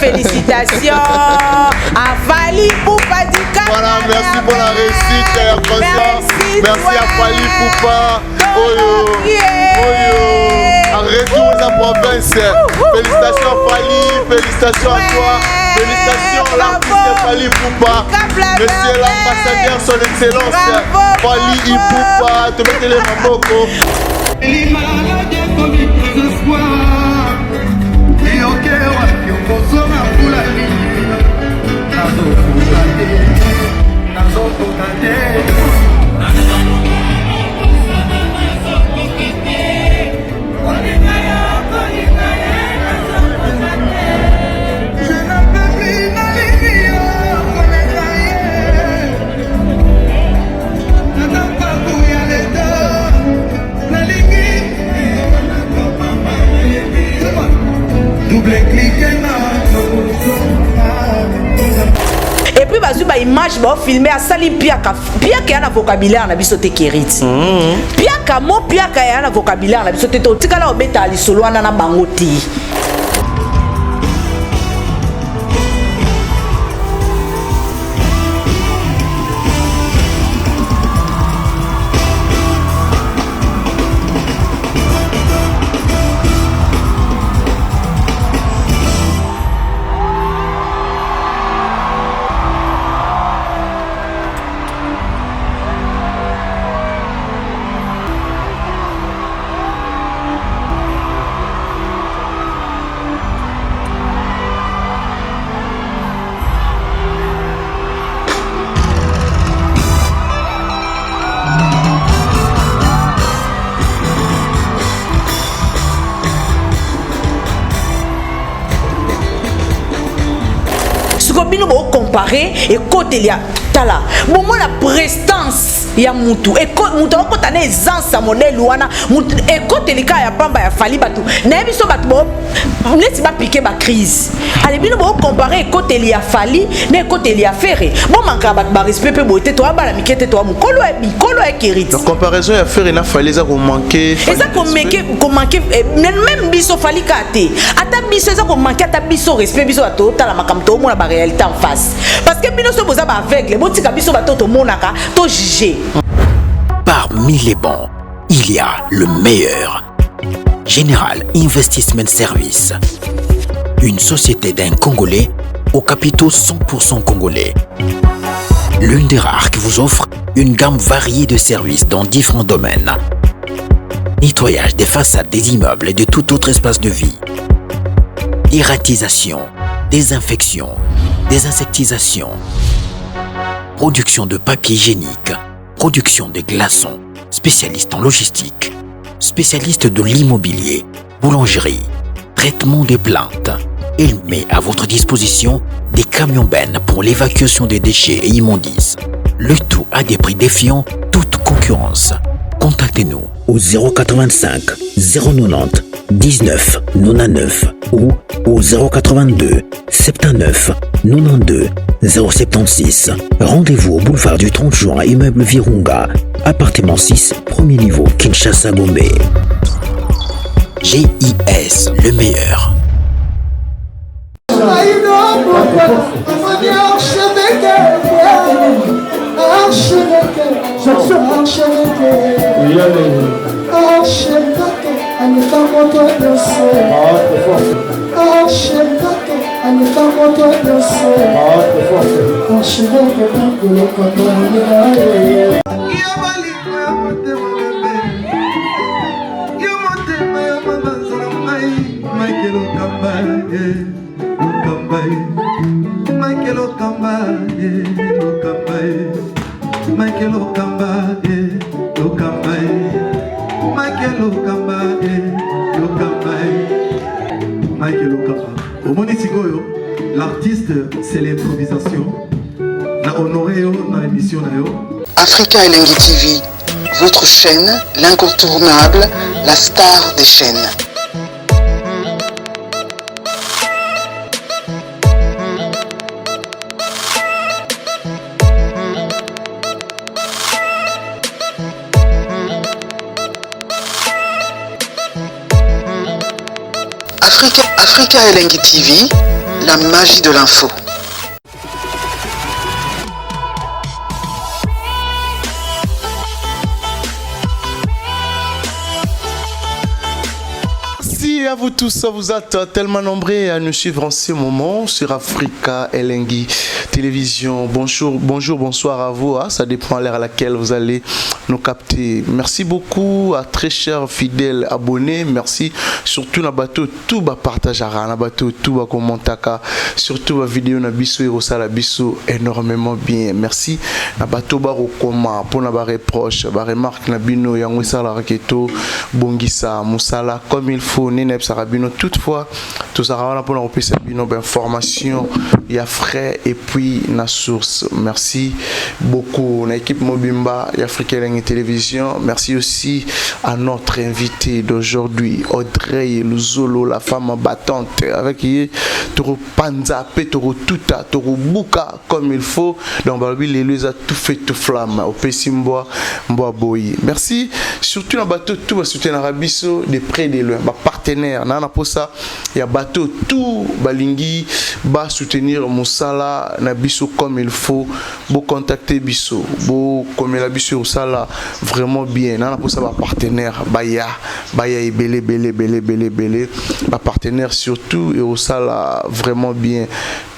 félicitations à Fally Ipupa du Canada. Voilà, merci pour la réussite, François. Merci à Fally Ipupa. En retour de la province. Félicitations Fally, félicitations à toi. Félicitations à l'artiste Fally Ipupa. Monsieur l'ambassadeur, son excellence. Fally Ipupa, te mettez les maboko. Et puis bazuba image ba filmer à sali piaka ya na vocabulaire na biso te keriti piaka mo piaka ya na vocabulaire na biso te to tikala obeta lisolo wana na bango te. Bino bo comparer et côté lia tala bon moi la prestance ya mutu et mutu ko tane aisance sa modèle wana mutu et côté lika ya pamba ya Fally batu na biso batu bo neti ba piquer ba crise allez bino bo comparer côté lia Fally na côté lia Ferré bon manka ba respect pe bo te to ba la mikete to mukolo e kiriti la comparaison ya Ferré na Fally ça ko manquer et ça ko manquer même biso Fally kate ata biso ça ko manquer ata biso respect biso to tala makamto mo na ba réalité en face parce que bino so boza ba aveugle botika biso ba to monaka to juger. Parmi les bons, il y a le meilleur. Général Investment Service. Une société d'un Congolais aux capitaux 100% congolais. L'une des rares qui vous offre une gamme variée de services dans différents domaines. Nettoyage des façades des immeubles et de tout autre espace de vie. Dératisation, désinfection, désinsectisation. Production de papier hygiénique, production de glaçons, spécialiste en logistique, spécialiste de l'immobilier, boulangerie, traitement des plaintes. Il met à votre disposition des camions-bennes pour l'évacuation des déchets et immondices. Le tout à des prix défiant toute concurrence. Contactez-nous au 085 090 19 99 ou au 082 79 92 076. Rendez-vous au boulevard du 30 juin, immeuble Virunga, appartement 6, premier niveau, Kinshasa, Gombe. GIS, le meilleur. L'artiste, c'est l'improvisation. La honoré dans l'émission. Africa Elengi TV, votre chaîne, l'incontournable, la star des chaînes. Africa Elengi TV, la magie de l'info. Merci à vous tous, vous êtes tellement nombreux à nous suivre en ce moment sur Africa Elengi Télévision. Bonjour, bonsoir à vous. Ça dépend à l'heure à laquelle vous allez nous capter. Merci beaucoup à très chers fidèles abonnés. Merci surtout na bateau tout ba partagera, na bateau tout ba commentaka, surtout la vidéo na biso et rosala biso énormément bien. Merci na bateau ba rekoma pour na ba reproche, ba remarque na bino yango sala raketo bongisa musala comme il faut nene sarabino toutefois tout ça va pour nous passer bino information il y a frais et puis na source. Merci beaucoup na équipe Mobimba et Africa Elengi Télévision. Merci aussi à notre invité d'aujourd'hui Audrey Luzolo, la femme battante avec qui Toro Panza Petoro Tuta Toro Buka comme il faut. Donc Balobi les a tout fait tout flamme au Pessimboa Mboa Boy. Merci surtout na bateau tout va soutenir Arabiso de près de loin. Partenaire nana pour ça il y a bateau tout balingi ba soutenir Moussala na biso comme il faut. Beau contacter biso beau comme la biso Moussala vraiment bien nana pour ça ba partenaire baya belé ba partenaire surtout et Moussala vraiment bien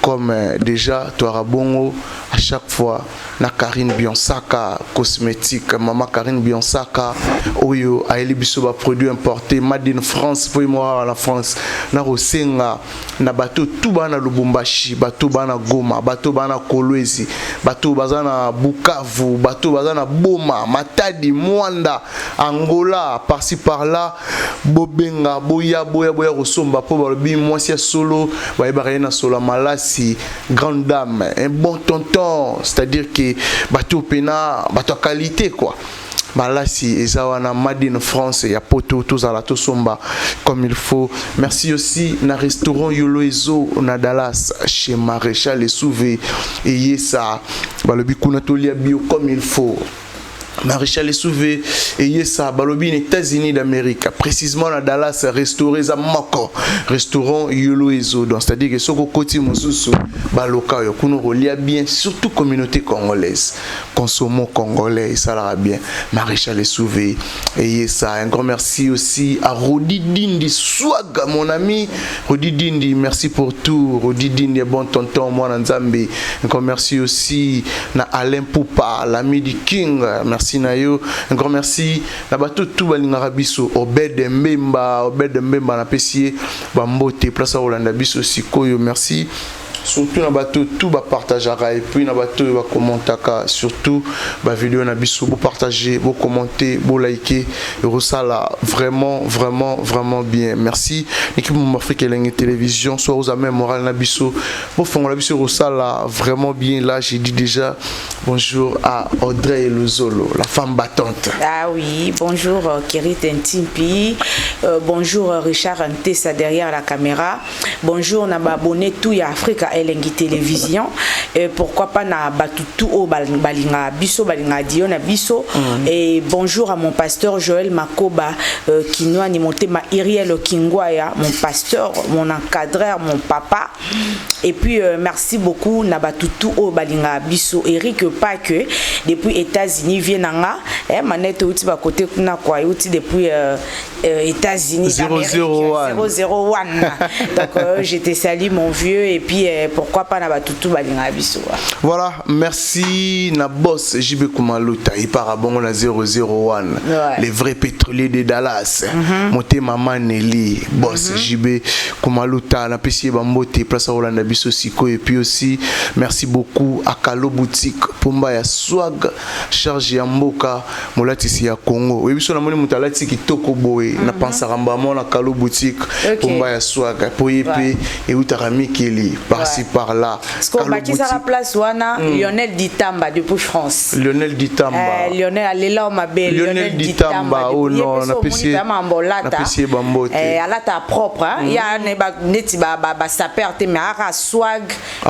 comme déjà toi Bongo à chaque fois na Karine Bionsaka cosmétique maman Karine Bionsaka oyo aeli biso ba produit importé made in France pour moi à la France na rosenga na bateau tout bana Lubumbashi bateau bana Goma bateau bana Kolwezi bateau bazana Bukavu bateau bazana Boma Matadi Mwanda Angola par-ci par-là bobenga boya rosomba po balobi mwasi solo ba na solo malasi grande dame un bon tonton c'est-à-dire que bateau pena bateau qualité quoi. Malasi ezawana Madine France ya poto tozala tosomba comme il faut. Merci aussi na restaurant Yoloezo na Dallas chez Maréchal et Souvé et yesa balobi kuna tolia bio comme il faut. Maréchal et Souvé et yesa balobi aux États-Unis d'Amérique précisément à Dallas restauré za moko restaurant Yoloezo donc c'est-à-dire que soko koti mosusu baloka yo kuno rolia bien surtout communauté congolaise consommons congolais ça la bien Maréchal et Souvé et yesa un grand merci aussi à Rodi Dindi Swag mon ami Rodi Dindi merci pour tout Rodi Dindi bon tonton moi Nzambe un grand merci aussi na Alain Poupa l'ami du King merci Nayo un grand merci na bato tout balingara biso Obed Mbemba na pesier bambote place à Rolanda biso sikoyo merci surtout na bateau tout ba partagera et puis na bateau va commenter surtout ba vidéo na biso vous partager vous commenter vous liker et resala vraiment bien merci l'équipe Africa Elengi Télévision soit aux amis moral na biso vous font la biso resala vraiment bien là j'ai dit déjà bonjour à Audrey Luzolo la femme battante. Ah oui bonjour Kiri Tentimpi bonjour Richard Ntessa derrière la caméra bonjour na ba abonné tout ya Africa Elengi Télévision et pourquoi pas na batutu o balinga biso balinga dio na biso et bonjour à mon pasteur Joël Makoba qui nous a monté ma Iriel Kingwaya mon pasteur mon encadreur mon papa et puis merci beaucoup na batutu o balinga biso Eric Pake depuis États-Unis vienanga manette outi ba côté kuna kwa outi depuis États-Unis 001 donc je te salue mon vieux et puis pourquoi pas na batutu balinga biso. Voilà, merci na boss JB Kumaluta il part à bon na 001 les vrais pétroliers de Dallas. Monté maman Nelly boss JB Kumaluta na pesier bambote place à Rolanda biso siko et puis aussi merci beaucoup à Kalo boutique Pumba ya swag charge ya mboka molatisi ya Congo. Oui biso na moni mutalati kitoko boy na pensa ramba na Kalo boutique Pumba ya swag pour yep et utarami keli par par-ci par-là. Parce qu'on bâtit sa place wana Lionel Ditamba depuis France. Lionel Ditamba. Lionel Alela Omabe. Lionel Ditamba. Oh non, on a payé bambote. Alata propre. Il y a neti ba saper te mais ara swag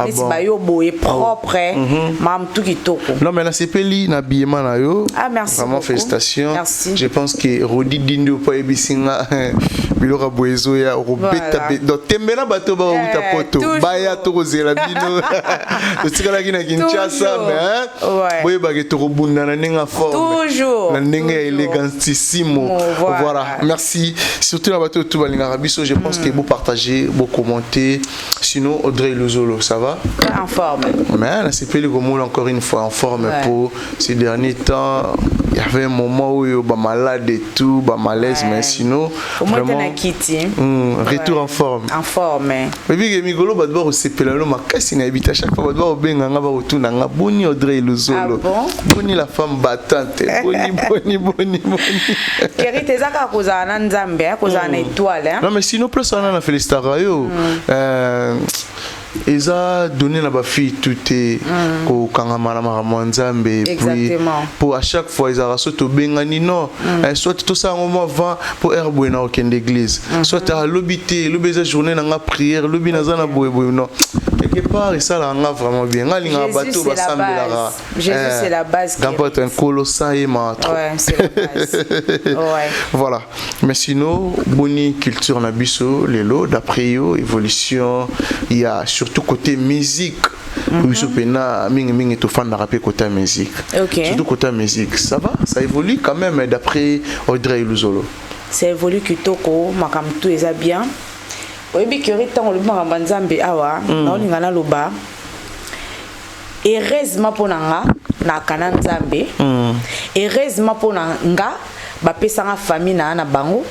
neti ba yo boye propre. Mam tout kitoko. Non mais na sepeli na biema na yo. Ah merci. Vraiment félicitations. Merci. Je pense que Rodi Dindo po ebisinga bilora boezo ya robeta do tembela bato ba uta poto. Baya to kozela bino. Totikala kina Kinshasa mais boye ba ke to robunda na ninga forme. Toujours. Na ninga élégantissimo. Voilà. Merci. Surtout la bato tout balinga biso, je pense que vous partagez, vous commentez. Sinon Audrey Luzolo, ça va? En forme. Mais c'est pas le mot encore une fois en forme pour ces derniers temps. Il y avait un moment où il y a malade et tout, malaise, mais sinon vraiment retour en forme. En forme. Mais bien Migolo badwa au sepelalo makasi na habite à chaque fois badwa obenga nga ba retourna nga boni Audrey Luzolo. Boni la femme battante. Boni. Keri tezaka kozana nzambe, kozana étoile. Non mais sinon plus on a la félicitario. Ils ont donné la fille tout est au Kangamara Nzambe puis pour à chaque fois ils ont sauté au Bengani non soit tout ça un moment avant pour herbe na aucune église soit à l'obité l'obéza journée na prière l'obi na zana boye non quelque part et ça là on a vraiment bien ngalinga bateau ba sambelara Jésus c'est la base n'importe un colossal et maître ouais c'est la base ouais voilà mais sinon boni culture na biso lelo d'après yo évolution il y a surtout côté musique mingi to fan rapper côté musique surtout côté musique ça va ça évolue quand même d'après Audrey Luzolo ça évolue kitoko makamtu eza bien oyebi kiri tango le makambo nzambe awa na olingana loba heureusement ponanga na kana nzambe heureusement ponanga bapesanga famille na bango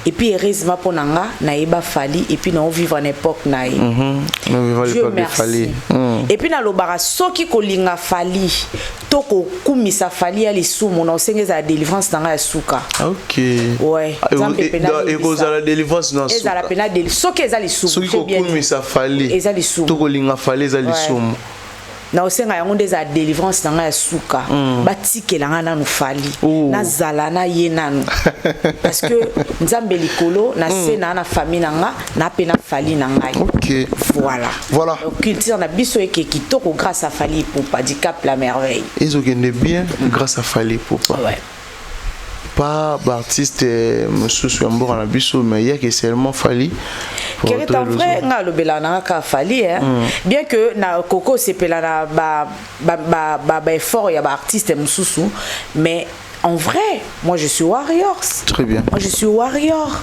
et puis heureusement ponanga na eba fali et puis na vivre en époque na ye Dieu merci et puis na lobara soki kolinga fali toko kumisa fali ya lisumu na osengeza la délivrance nanga ya suka OK ouais et cause la délivrance na suka ezala pena de soki eza lisumu soki kumisa fali eza lisumu toko linga fali eza lisumu na osenga yango ndeza délivrance nanga ya suka batikela nga nanu fali na zala na ye nanu parce que nzambe likolo na se na famille nanga na pena fali nanga OK voilà donc culture na biso eke kitoko grâce à Fally Ipupa du Cap la merveille ils ont gagné bien grâce à Fally Ipupa ouais pas artiste monsieur Swambo na biso mais il y a que seulement Fally Keri en vrai nga lobela na ka Fally bien que na Coco sepela na ba effort ya ba artiste mususu mais en vrai moi je suis warriors très bien moi je suis warrior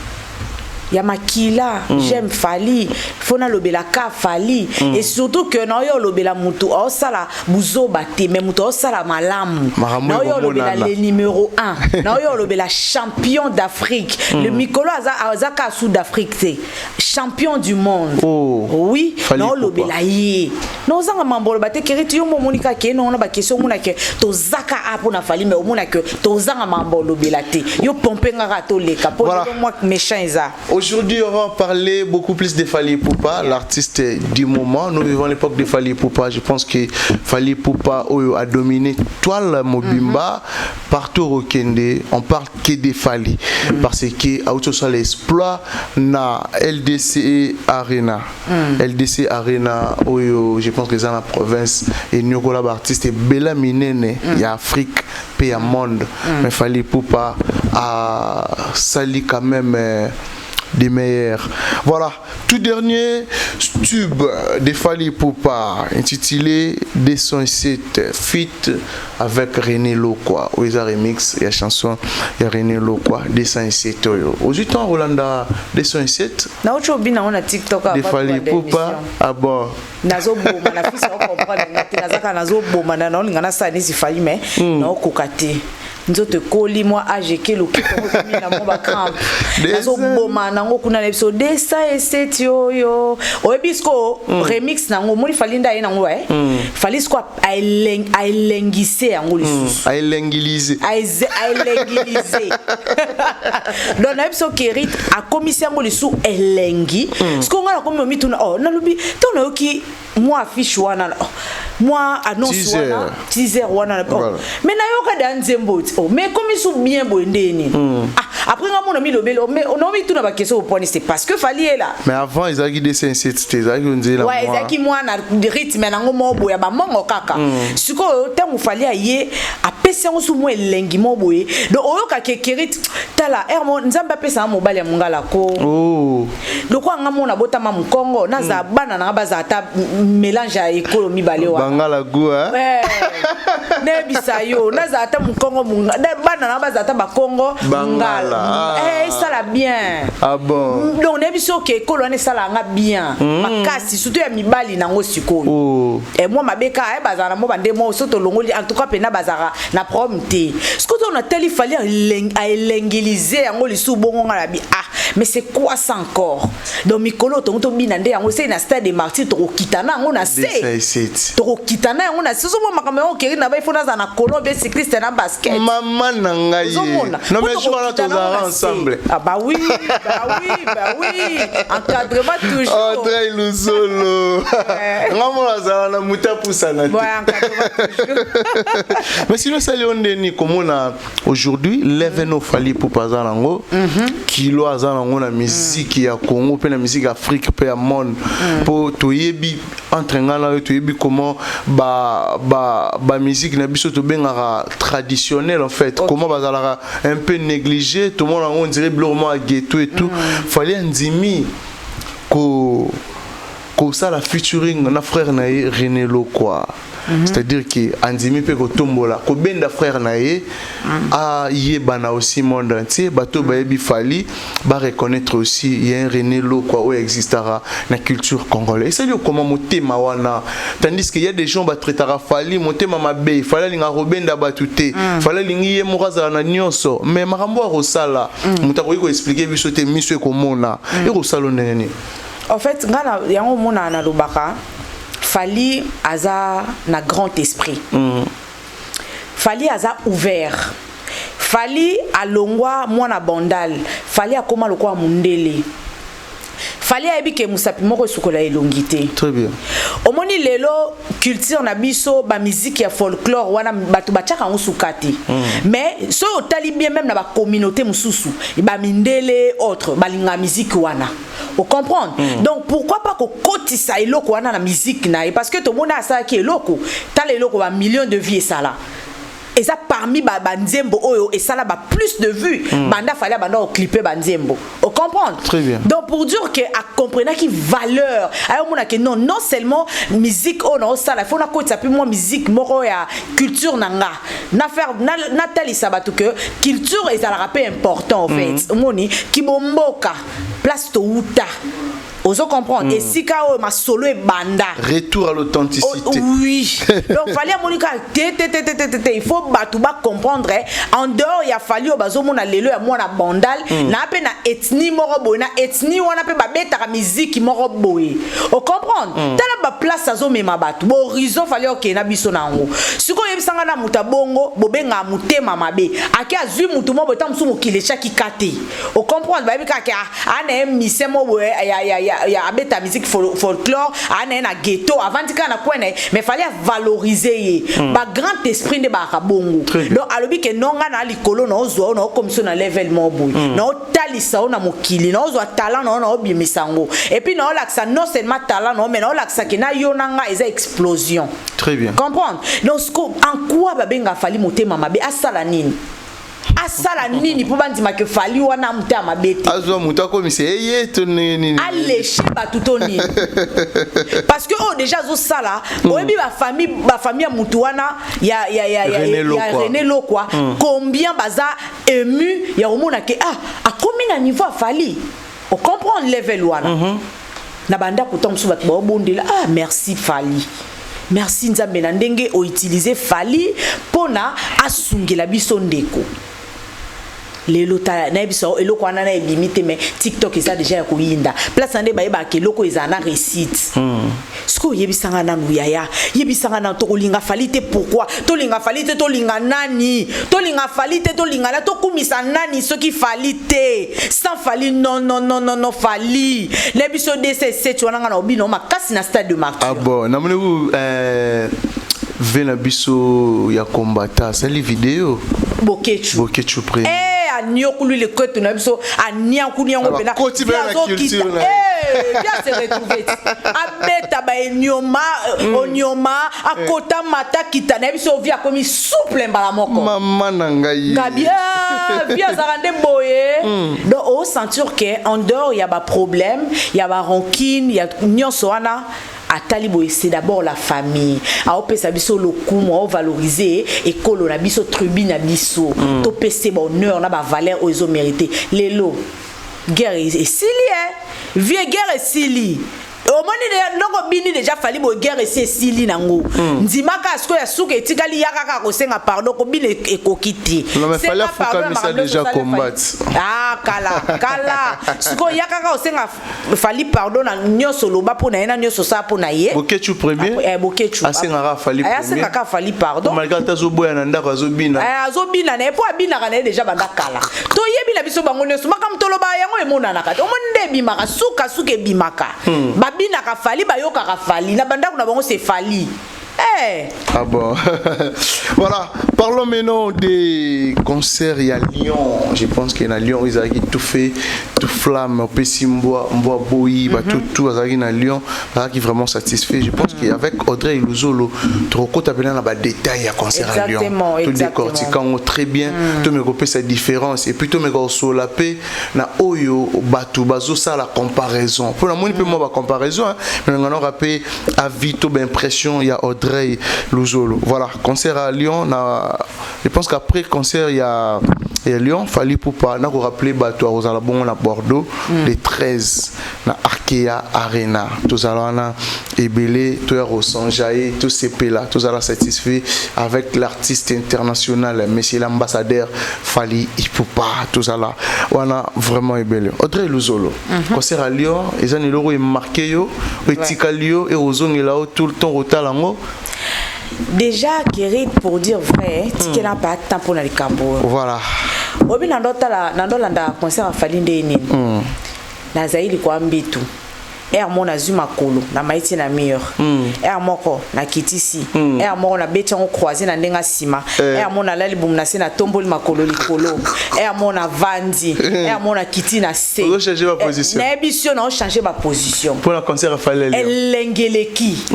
Yamakila, j'aime Fally, fona lobela ka Fally et surtout que na yo lobela mutu o sala buzo bate mais mutu o sala malamu na yo lobela le numéro 1 na yo lobela champion d'Afrique le Mikolo azaka sud d'Afrique c'est champion du monde oui na yo lobela ye no zanga mambolo bate keriti yo monika ke no na ba question mona ke to zaka apo na Fally mais omona ke to zanga mambolo lobela te yo pompenga ka to leka po moi méchant eza. Aujourd'hui, on va parler beaucoup plus de Fally Ipupa, l'artiste du moment. Nous vivons l'époque de Fally Ipupa. Je pense que Fally Ipupa a dominé Toile Mobimba, partout au Kende. On parle que de Fally. Parce que auto ça l'exploit na LDC Arena. LDC Arena, je pense que c'est dans la province. Et nous avons l'artiste Bella Minene, il y a Afrique, puis il y a monde. Mais Fally Ipupa a sali quand même. Des meilleurs. Voilà, tout dernier tube de Fally Ipupa intitulé D107 feat avec René Lokwa. Oisa remix et la chanson de René Lokwa D107. Aujourd'hui, en Rolanda D107. Na ocho bina on a TikTok de Fally Ipupa à bord. Nazo boma na fils on comprend ngati nazaka nazo boma na linga na sa ni si Fally mais na okokate. nzoto koli moi AGK lo kiko mina mo ba cramp nazo boma nango kuna na episode desa eseti yo oebisko remix nango moli falinda ye nango falisco ailengise yango lisusu ailengilize donc na episode Kerit a commissaire yango lisusu elengi sko ngala komi mituna na lobi to na yoki moi affiche wana moi annonce wana teaser wana mais na yoka da nzembo mais comme ils sont bien bondés après on a mis le bélo mais on a mis tout dans la question au point c'est parce que fallait là mais avant ils avaient des sensibilités ils avaient dit là ouais ils avaient moi na rythme na ngomo boya ba mongo kaka siko temu fallait aye a pesa on sou moi lengi mo boye donc oyoka Kerit tala hermo nzamba pesa mobile ya mungala ko donc on ngamo na botama mukongo na za bana na baza ta mélange ya économie balewa bangala goua ne bisayo na za ta mukongo bana na baza ta bakongo bangala ça la bien bon donc ne biso ke kolone ça la nga bien makasi surtout ya mibali nango sikoyo et moi mabeka bazana mo bande mo soto longoli en tout cas pena bazara na prompte ce que on a tellement fallu à l'engiliser yango lisu bongo ngala bi mais c'est quoi ça encore donc mikolo to binande yango c'est na stade de martyr to kitana ngo na c'est to kitana ngo na soso mo makambo o Kerit na ba ifona za na Colombie cycliste na basket maman na ngai non mais je vois tous ensemble bah oui encadrement toujours André Luzolo ngamo za na muta pusana mais sinon ça le ondeni comme on a aujourd'hui l'événement fali pour passer nango kilo azana na musique ya Congo pe na musique Afrique pe ya monde pour toyebi entre ngana toyebi comment ba musique na biso to bengara traditionnelle en fait comment bazala un peu négligé tout le monde on dirait blanc à ghetto et tout fallait ndimi ko ça la featuring na frère na René Lo quoi. C'est-à-dire que andimi pe ko tombola ko benda frère na ye a yebana aussi monde entier bato bayebi fali ba reconnaître aussi il y a un René Lo quoi où existera la culture congolaise et c'est lui comment motema wana tandis qu'il y a des gens ba traitera fali motema mabe fala linga robenda batute fala lingi ye moraza na nyonso mais makambo a rosala mutako ko expliquer biso te miso ko mona e rosalo nene en fait ngana yango mona na lobaka Fali aza na grand esprit. Fali aza ouvert. Fali alongwa mwana bandal. Fali akoma lokwa mundele. Fali ayebi musapi moko sukola elongité. Très bien. Omoni lelo culture na biso ba musique ya folklore wana batu bachaka ngusukati. Mais so otali bien même na ba communauté mususu, ba mindele autre balinga musique wana. Vous comprenez? Donc pourquoi pas que kotisa eloko wana na musique na parce que tout le monde a ça qui eloko, tal eloko ba millions de vies ça là. Et ça parmi banzembo oyo et ça là ba plus de vues banda fallait banda au clipper banzembo vous comprenez très bien donc pour dire que à comprendre qui valeur ayo mona que non seulement musique oh non ça là faut na côté ça plus moi musique moko ya culture nanga na faire na tali sabatu que culture est à la rappel important en fait moni ki bomboka place to uta Oso comprendre et si ka o ma solo e banda retour à l'authenticité oui donc fallait monika il faut batu ba comprendre en dehors il a fallu o bazo mona lelo ya mona bandal na pe na ethnie moko boy na ethnie wana pe ba beta ka musique moko boy o comprendre tala ba place azo mema batu bo horizon fallait o ke na biso na ngo siko yebisanga na muta bongo bobenga mutema mabe aki azui mutu mo botam su mokilesha kikate o comprendre ba bika ka ana misemo boy ya abeta musique folklore ana na ghetto avant tika na kwene mais fallait valoriser ba grand esprit de ba kabongo donc alobi ke nonga na likolo na ozo na comme ça na level mobo na talisa na mokili na ozo talent na obimisango et puis na olaxa non seulement talent non mais na olaxa ke na yonanga eza explosion très bien comprendre donc en quoi ba benga fali motema mabe asala nini asala nini pour bandima que fali wana muta mabete azo muta comme c'est yeto nini allécher batutoni parce que oh déjà zo sala oyebi ba famille mutu wana ya René Lo quoi combien baza ému ya omona ke a combien à niveau fali on comprend level wana na banda pourtant musu bat ba bondela merci fali merci nzambe na ndenge o utiliser Fally pona asungela biso ndeko lelo ta na biso eloko wana na limite mais TikTok eza déjà ya koyinda place ande bayeba ke eloko eza na réussite sko yebisanga nanu yaya yebisanga na to kolinga Fally te pourquoi to linga Fally te to linga nani to linga Fally te to linga la to kumisa nani soki Fally te sans Fally non Fally na biso DCC tu wana na obino makasi na stade de martyr. Ah bon na moni vena biso ya combattant c'est les vidéos Bokechu près Niokulu le côté na biso aniankulu yango pena culture bien se retrouver abeta ba onyoma akota mata kita na biso via comme souple mbala moko maman nangai bien zarande boye donc au sentir que en dehors il y a ba problème il y a ba rancune il y a nyonso wana atali boye c'est d'abord la famille a opesa biso lokumu a valoriser ekolo na biso tribune na biso to pese bonheur na ba valeur ozo mérité lelo guerre et sili vie guerre et sili au moni de ndoko bini déjà Fally bo guerre et sili nango ndimaka asko ya suka etikali yakaka ko senga pardon ko bine ekokiti c'est pas pardon ça déjà combattre kala suko yakaka ko senga Fally pardon na nyoso loba pona ena nyoso sa pona ye Bokechu premier Bokechu asenga Fally premier asenga Fally pardon malgré tazo boya na ndako azobina na po abina kana déjà banda kala to yebi na biso bango nyoso makam toloba yango emona na kati omonde bimaka suka bimaka bina ka Fally bayoka ka Fally na banda kuna bango c'est Fally. Ah bon. Voilà, parlons maintenant des concerts à Lyon. Je pense qu'il y a Lyon, ils ont tout fait, tout flamme, Pessimbois, Mboaboui, tout à Lyon, qui est vraiment satisfait. Je pense qu'avec Audrey Luzolo, trop court à la détail à concert à Lyon. Tout décortiquant très bien, tout me repère sa différence et puis tout me sur la paix, na Oyo, Batou, Bazo, ça la comparaison. Pour la moins, peu moins la comparaison, mais on a rappelé à Vito, l'impression, il y a Audrey Luzolo. Voilà, concert à Lyon. Je pense qu'après concert, il y a Lyon, Fally Poupa. On a rappelé Bateau à Rosalabon, à Bordeaux, les 13, na Arkea Arena. Tous allons Ebele, tout à Sanjaï, tous ces pays-là, tous allons satisfaits avec l'artiste international, monsieur l'ambassadeur Fally Poupa. Tous allons, on a vraiment Ebele. Audrey Luzolo, concert à Lyon, ils ont marqué yo, Etikali et Ozon est là tout le temps au talango. Déjà, Kérit, pour dire vrai, tu n'as pas de temps pour les cambo. Voilà. Obi nandolanda concert à Fally ndeni. Na zaili kwa mbitu. Mon azuma kolo na maiti na mur. Moko na kitisi. Moko na beti on croiser na ndenga sima. Mon na lali bum na se na tomboli makolo likolo. Mon na vandi. Mon na kiti na se. On changer ma position. Na émission on changer ma position. Pour la concert à Fally. Elengeleki.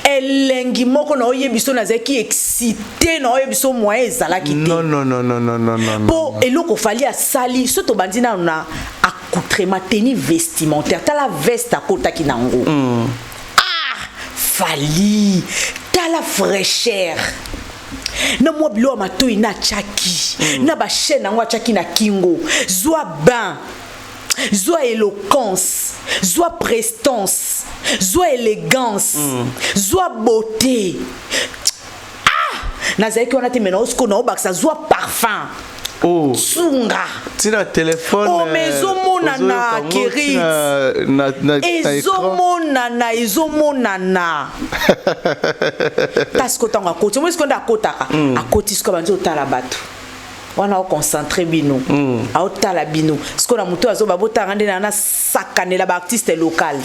Elengi moko na oyebiso na zaki excité na oyebiso moyen ezala kiti. Non. Po eloko Fally a sali soto bandina na accoutrement tenue vestimentaire. T'as la veste à côté qui nango. Fally, t'as la fraîcheur. Na moi bilo mato ina chaki. Na ba chaîne nango chaki na kingo. Zoa bain. Zoa éloquence. Zoa prestance. Zoa élégance. Zoa beauté. Na zaiki on a te mena osko na obaksa zoa parfum. Sunga. Tira téléphone. Oh mais zomonana Kérit. Ezomonana. Tasko tanga koti. Moi ce qu'on a kotaka. A koti ce qu'on a dit au talabatu. On a concentré bino. A otala bino. Ce qu'on a muto azo babota rande na sakane la artiste local.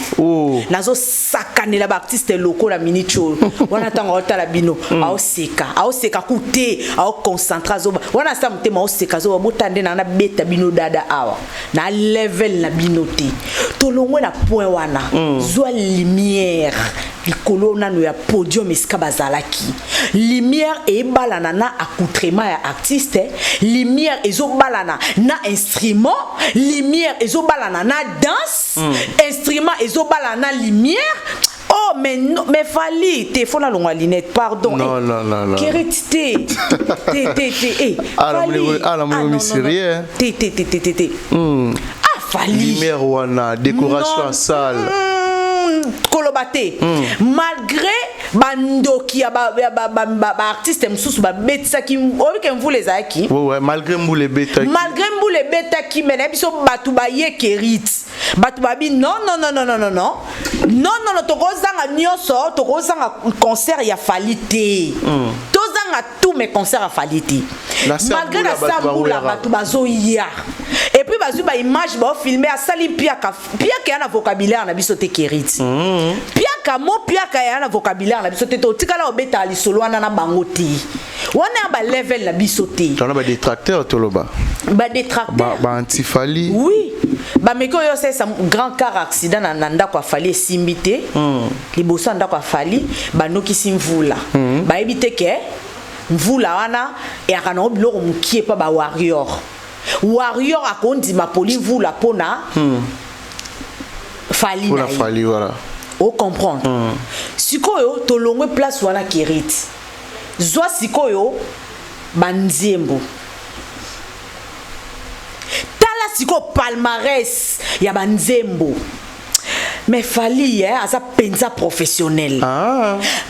Nazo sakane la artiste local la minicho. On a tanga otala bino. A oseka kute. A concentré azo. On a sa mute ma oseka azo babota rande na beta bino dada awa. Na level na binote. Tolongwe na point wana. Zoa lumière. Likolo na no ya podium eskabazalaki. Lumière et balana na accoutrement ya artiste. Lumière ezo balana na instrument, lumière ezo balana na danse, instrument ezo balana lumière. Oh mais non, mais Fally, t'es faux la longue lunette, pardon. Non. Kérit té. Fally. Lumière wana, décoration à salle. Kolobate. Malgré bandoki ya ba artiste mususu ba betisaki oike mvule ezalaki ouais malgré mbule betaki mais na biso batu ba ye kerit batu babi non tokozanga nyonso tokozanga concert ya falite tozanga tout mes concerts à falite malgré la sambula batu bazoya et puis bazu ba image ba filmer a sali piaka ya na vocabulaire na biso te kerit piaka ya na vocabulaire na biso te to tikala obeta lisolo wana na bango te wana ba level na biso te tona ba détracteur toloba ba détracteur ba antifali oui ba meko yo c'est un grand car accident na ndako afali simbité liboso ndako afali banoki simvula ba ebite ke mvula wana e akana obiloko mukie pa ba warrior akondi mapoli mvula pona fali na fali voilà o comprendre sikoyo tolongwe place wana kiriti zwa sikoyo banzembo tala siko palmarès ya banzembo mais fali aza penza professionnel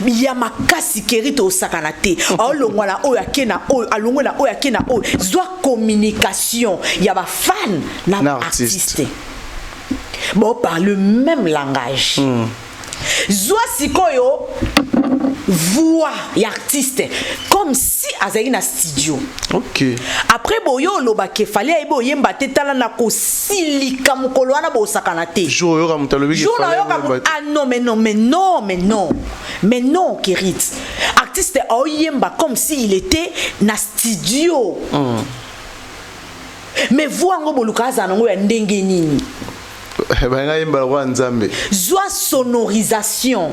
ya makasi kerito osakana te alongwana oyo akena oyo alongwana oyo akena oyo zwa communication ya ba fan na artiste bon parle le même langage zwa sikoyo voix et artiste comme si azali na studio. OK. Après boyo loba ke fallait ebo yemba tetala na ko silika mukolo wana bo sakana te. Jour yo ka mutalobi ke fallait. Ah non mais non Kerit. Artiste o yemba comme si il était na studio. Mais voix ngo boluka azana ngo ya ndenge nini. Ba nga yemba kwa nzambe. Zwa sonorisation.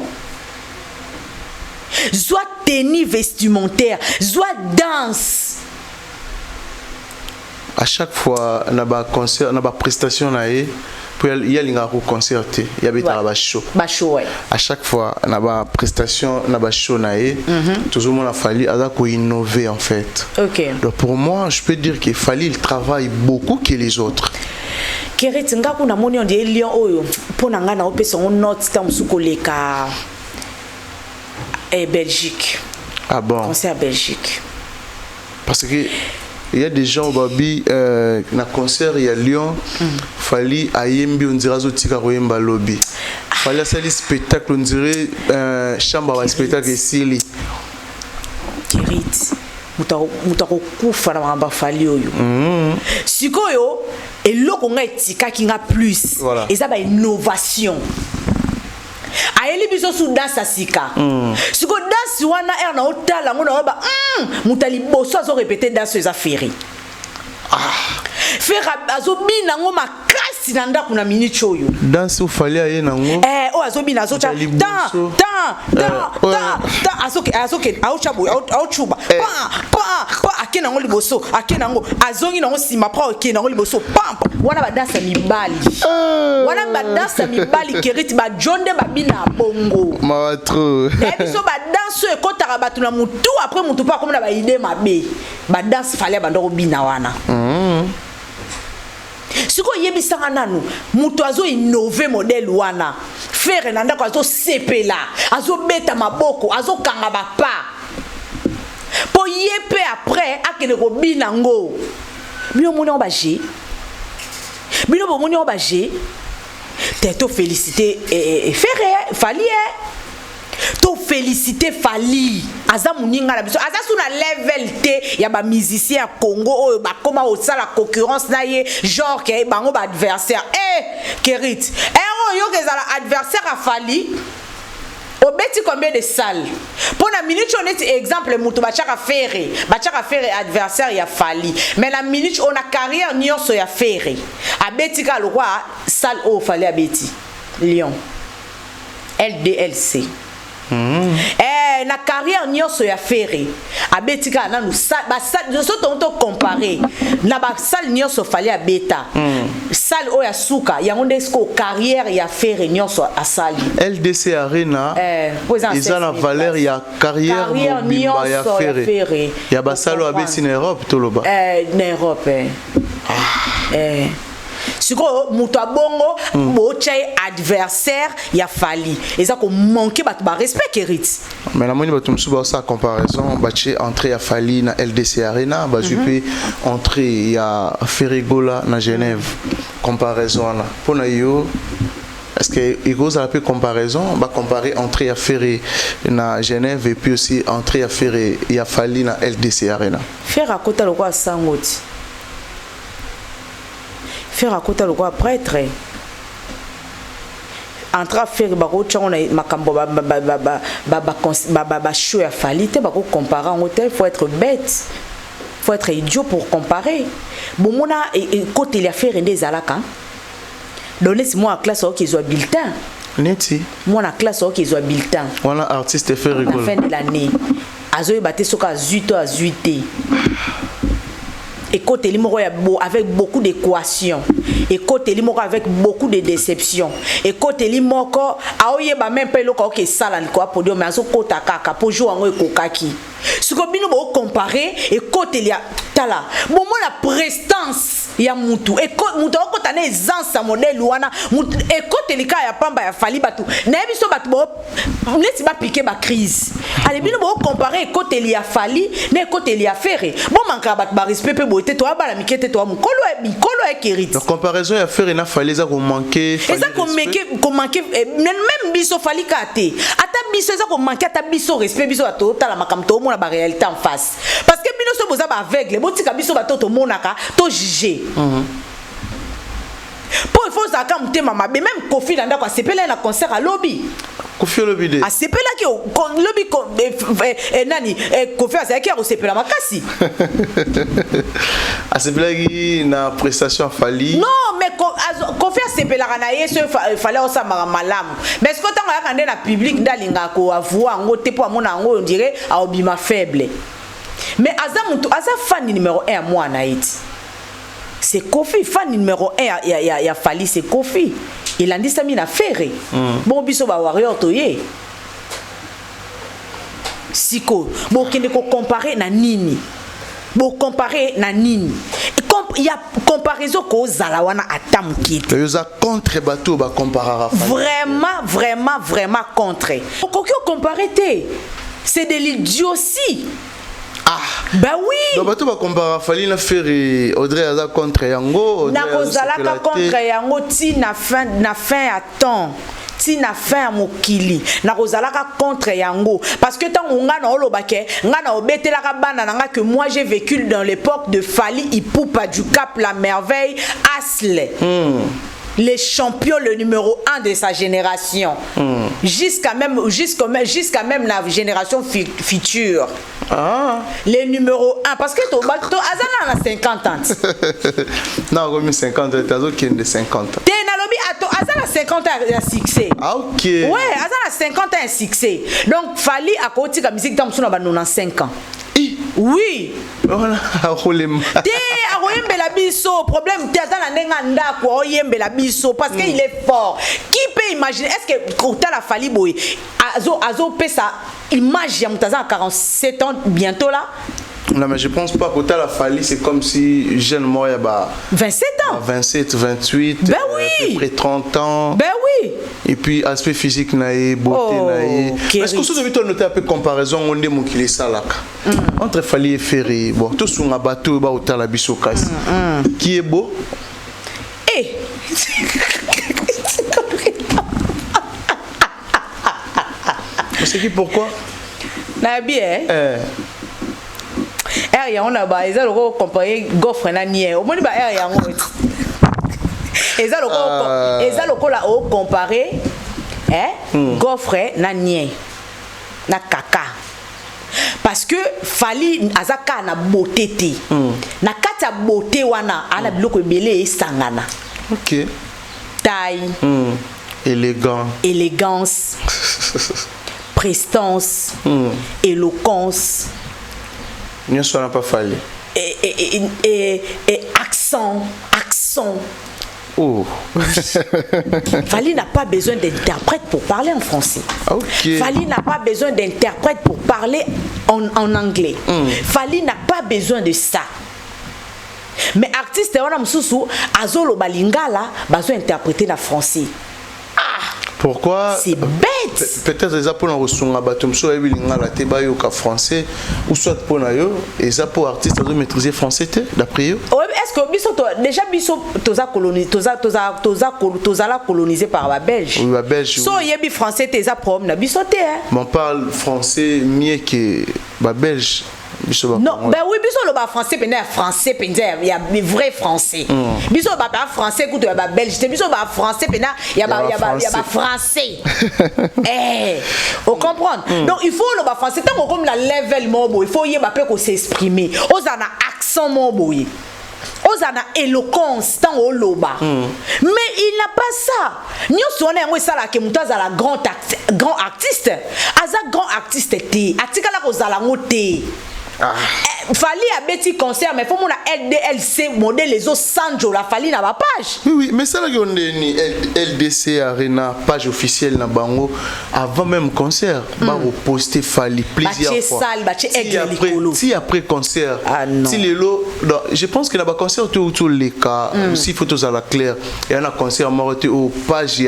Soit tenue vestimentaire, soit danse. À chaque fois, on a un concert, on a une prestation, il y a un concerté, il y a un show. À chaque fois, on a une prestation, on a un show, tout le monde a fallu innover en fait. Okay. Donc pour moi, je peux dire qu'il fallait il travaille beaucoup que les autres. Kerit ngaku na moni on dit lion oyo pona nga na opesa on note tam sukoleka et Belgique. Ah bon? Concert Belgique. Parce que il y a des gens au Babi, na concert il y a Lyon, fallait à Yembi on dirait zotika royemba lobby. Fallait sali spectacle on dirait chambre à spectacle ici. Kerit. Mutako kufa na mamba fali oyo. Sikoyo eloko nga etika kinga plus. Voilà. Et ça ba innovation. Aeli biso sous danse sika. Siko danse wana na otala ngona ba mutali boso azo répéter danse za féri. Faire azo bina ngo makasi na ndako na minute oyo. Danse ufali aye nango. O azo bina azo cha azoke auchabo auchuba pa akena ngo liboso akena ngo azongi nango sima pa akena ngo liboso pampa wana ba danse mibali wana ba danse mibali Kerit ba jonde ba bina bongo ma trop et biso ba danse e kotaka batu na mutu après mutu pa comme na ba idée mabe ba danse fallait ba ndoko bina wana siko yebisanga nanu mutu azo innover modèle wana faire na ndako azo sepela azo beta maboko azo kanga ba pa po yepe après akene ko binango bino moni on ba G bino bo moni on ba G te féliciter et faire fali to féliciter fali aza muninga na biso aza suna level te ya ba musicien Congo oyo ba koma o sala concurrence na ye genre ke bango ba adversaire Kerit yo que za adversaire a fali obeti combien de salles pour la minute on est exemple mutu ba chaka faire adversaire ya fali mais la minute on a carrière nyonso ya faire abeti ka lo kwa salle o fali abeti Lyon LDLC na carrière nyonso ya ferré abetika na nous ba salle de soto on comparer na ba salle nyonso fallait abeta salle o ya suka yango ndesko carrière ya ferré nyonso a sali LDC Arena ils ont la valeur ya carrière mobimba ya ferré ya ba salle abeti na Europe toloba na Europe siko muto abongo bo chai adversaire ya Fali eza ko manquer ba respect Kerit. Mais la moni batum suba sa comparaison bache entrée à Fali na LDC Arena ba jupe entrée ya Ferrigola na Genève comparaison là pour na yo. Est-ce que il y a une comparaison? On va comparer entrée à Ferré na Genève et puis aussi entrée à Ferré et à Fali na LDC Arena. Faire à côté le quoi sangoti. Faire à côté le quoi prêtre. Entrer à faire bako chon na makambo ba show à Fali te bako comparer en hôtel, faut être bête. Faut être idiot pour comparer. Bon mona et côté il y a faire des alaka. Donnez-moi la classe qui soit bulletin. Neti. Moi la classe qui soit bulletin. Voilà artiste fait rigoler. À la fin de l'année, azoé batté soka 8 à 8. Et côté limoro avec beaucoup d'équations. Et côté limoro avec beaucoup de déceptions. Et côté limoko aoye ba même pas loko ke sala quoi pour dire mais azo kota kaka pour jouer en kokaki. Ce que bino bo comparer et côté lia tala. Bon moi la prestance ya mutu et mutu ko tane zansa modèle wana et côté lika ya pamba ya Fali batu. Na biso batu bo neti ba piquer ba crise. Allez bino bo comparer côté lia Fali na côté lia Ferré. Bon manka bat ba respect pe bo te to ba la mikete to mukolo e Kerit. La comparaison ya Ferré na Fali za ko manquer. Eza ko manquer même biso Fali kate. Ata biso eza ko manquer ata biso respect biso bato tala makamto mo na ba réalité en face. Parce que bino so boza ba aveugle, botika biso bato to monaka to juger. Pour il faut ça comme thème mabe même Kofi Landa quoi sepela na concert à lobby. Kofi lobby de. A sepela ki lobby nani Kofi a ki a sepela makasi. A sepela ki na prestation Fali. Non mais Kofi a sepela na yeso fallait osa malam. Mais ce que tant ka na public ndalinga ko avouer ngo te po amona ngo on dirait a obima faible. Mais aza fan numéro 1 moi na iti. C'est Kofi, fan numéro 1 il a fallu c'est Kofi. Il a dit ça mina Ferré. Bon biso ba warrior toye. Siko, bon kende ko comparer na nini. Bon comparer na nini. Il y a comparaison ko zala wana atam kit. Il y a contre bateau ba comparer à Fali. Vraiment contre. Kokyo comparer te. C'est de l'idiotie. Ah, bah oui. Donc bateau va comparer Fali na Ferré, Audrey aza contre yango, na kozalaka contre yango ti na fin à temps. Ti na fin à mokili. Na kozalaka contre yango parce que tant nga na olobake, nga na obetelaka bana nga que moi j'ai vécu dans l'époque de Fali Ipupa du Cap la Merveille Asle. Les champions, le numéro 1 de sa génération. Jusqu'à même la génération future. Ah. Les numéro 1. Parce que tu as 50 ans. Non, comme 50 ans, tu as 50 ans. Tu as 50 ans de succès. Ah, ok. Ouais, tu as 50 ans de succès. Donc, Fali a côté la musique dans 95 ans. Oui. Voilà, te akoyembela biso problème te ata na ndenga ndako oyembela biso parce que il est fort. Qui peut imaginer est-ce que Kota la Fali boy azo pesa image ya mutaza 47 ans bientôt là? Non mais je pense pas que la Fali c'est comme si jeune moi bah 27 ans. 27, 28, ben oui. près 30 ans. Ben oui. Et puis aspect physique naïe, beauté naïe. Est-ce que vous avez noté un peu comparaison on est mon qui les salaka entre Fali et Ferré. Bon, tout sur un bateau bah au Talabiso Kasi. Qui est beau? Eh. C'est qui pourquoi? Na bien. Ya on a ba eza loko comparer Goffre na nier au moins ba ya ngo eza loko la o comparer Goffre na nier na kaka parce que Fali azaka na beauté te na kata beauté wana ala biloko belé sangana. OK. Taille, élégance, prestance, éloquence. N'y a pas fallu. Et accent. Oh. Fali n'a pas besoin d'interprète pour parler en français. Okay. Fali n'a pas besoin d'interprète pour parler en anglais. Fali n'a pas besoin de ça. mais artiste wana mususu azolo balingala bazo interpréter na français. Pourquoi? C'est bête. Peut-être les pour ressunga batum so ebi lingala te ba yo ka français ou soit pour na yo et ça pour artiste doit maîtriser français te d'après yo. Est-ce que biso déjà biso toza la colonisé par la Belge. Oui, la Belge. So yebi français te za problème na biso te hein. On parle français mieux que la Belge. Non, ben oui, biso le français français il y a des vrais français. Biso ba français écoute ba belge, biso ba français il y a français. On comprend. Donc il faut le français tant comme la level mobo, il faut y ba ko s'exprimer. Ozana accent mobo. Ozana éloquence tant au loba. Mais il n'a pas ça. Nous sommes en ça la que mutaza la grand artiste. Aza grand artiste té. Atika la kozala ngoté. Fali a bêti concert mais faut mon LDLC modèle les autres Sanjo la Fali na ba page. Oui mais ça là on est LDC Arena page officielle na bango avant même concert ba reposter Fali plusieurs fois. Si après concert si les lots je pense que là bas concert tout les cas si photos à la claire et on a concert morté au page il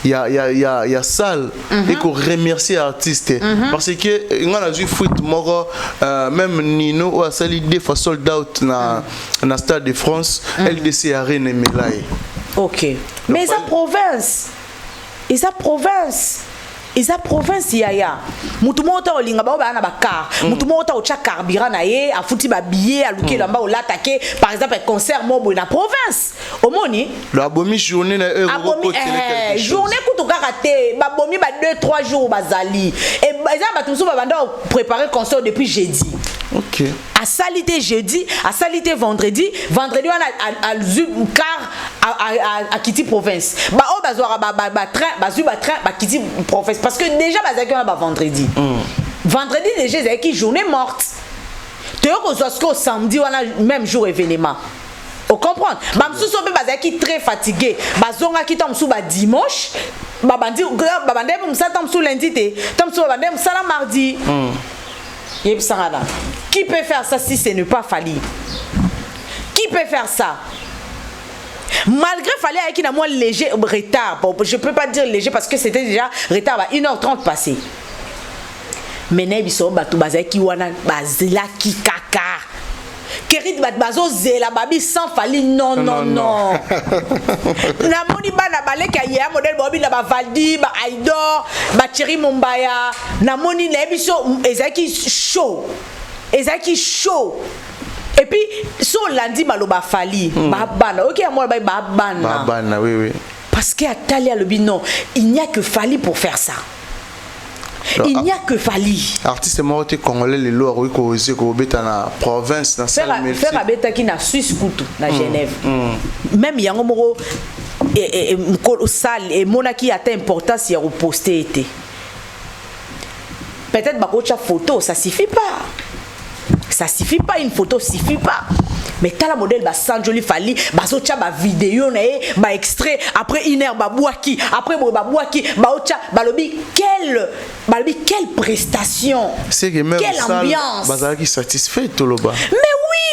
y a salle et qu'on remercier artiste parce que on a vu foot moro même Nino ou a sali des fois sold out na Stade de France LDC Arena Melaye. OK. Mais ça province. Et ça province. Isa province yaya mutu mota olinga ba na bakar mutu mota ocha carburant na ye afuti ba billet aluki lamba o l'attaquer par exemple concert mobo na province omoni la bomi journée na Europe journée kutuka raté ba bomi ba 2-3 jours bazali et bazali ba tumso ba banda préparer concert depuis jeudi. OK. À salité jeudi, à salité vendredi on a car à Kiti province. Ba o bazora ba train ba Kiti province parce que déjà bazaki on a vendredi. Vendredi déjà c'est qui journée morte. Tu vois samedi on a même jour événement. On comprend. Ba msuso be bazaki très fatigué. Bazonga ki tamsu ba dimanche. Ba bandi msa tamsu lundi te. Tamsu ba bandi msa la mardi. Qui peut faire ça si ce n'est pas Fali? Qui peut faire ça? Malgré Fali avec un moins léger retard, je ne peux pas dire léger parce que c'était déjà retard à 1h30 passé. Mais Nebiso Batou Bazaki Wana Bazila ki kaka. Kerit Batbazo Zela Babi sans Fali non. Na moni ba na balé ka yé modèle Bobi na ba Valdi ba Aidor ba Thierry Mumbaya na moni Nebiso Ezaki chaud. Et puis so lundi maloba Fali babana OK moi ba babana oui parce que Atalia le non il n'y a que Fali pour faire ça. Il n'y a que Fali. Artiste morte congolais les lois oui ko beta na province na salle merci. Faire beta qui na Suisse kutu na Genève. Même yango moko et salle et monaki a importance ya reposter été. Peut-être bakocha photo ça suffit pas. Ça suffit pas, une photo suffit pas. Mais t'as la modèle, bah sans joli Fali, bah socha bah vidéo bah extrait, après une heure bah boaki, après bah boaki, bah ocha, bah lobi quelle prestation. C'est que même quelle ambiance. Bah qui satisfait tout le bas. Mais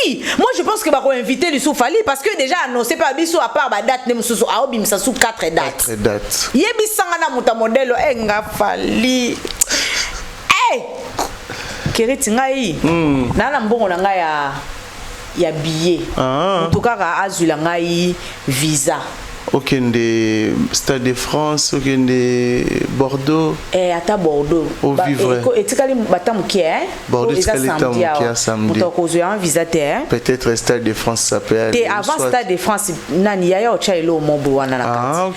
oui, moi je pense que bah inviter le sous Fali parce que déjà annoncé pas biso à part bah date nem sous aobim ça sous 4 dates. 4 dates. Yebi sangana muta modèle enga Fali. Hey! Keriti ngai na mbongo na ngai ya billet en tout cas azula ngai visa okende Stade de France okende Bordeaux ata Bordeaux etikali batamuki Bordeaux etikali samedi mutokozo un visa te peut-être Stade de France ça peut aller avant Stade de France nani yaya ochailo mobo wana na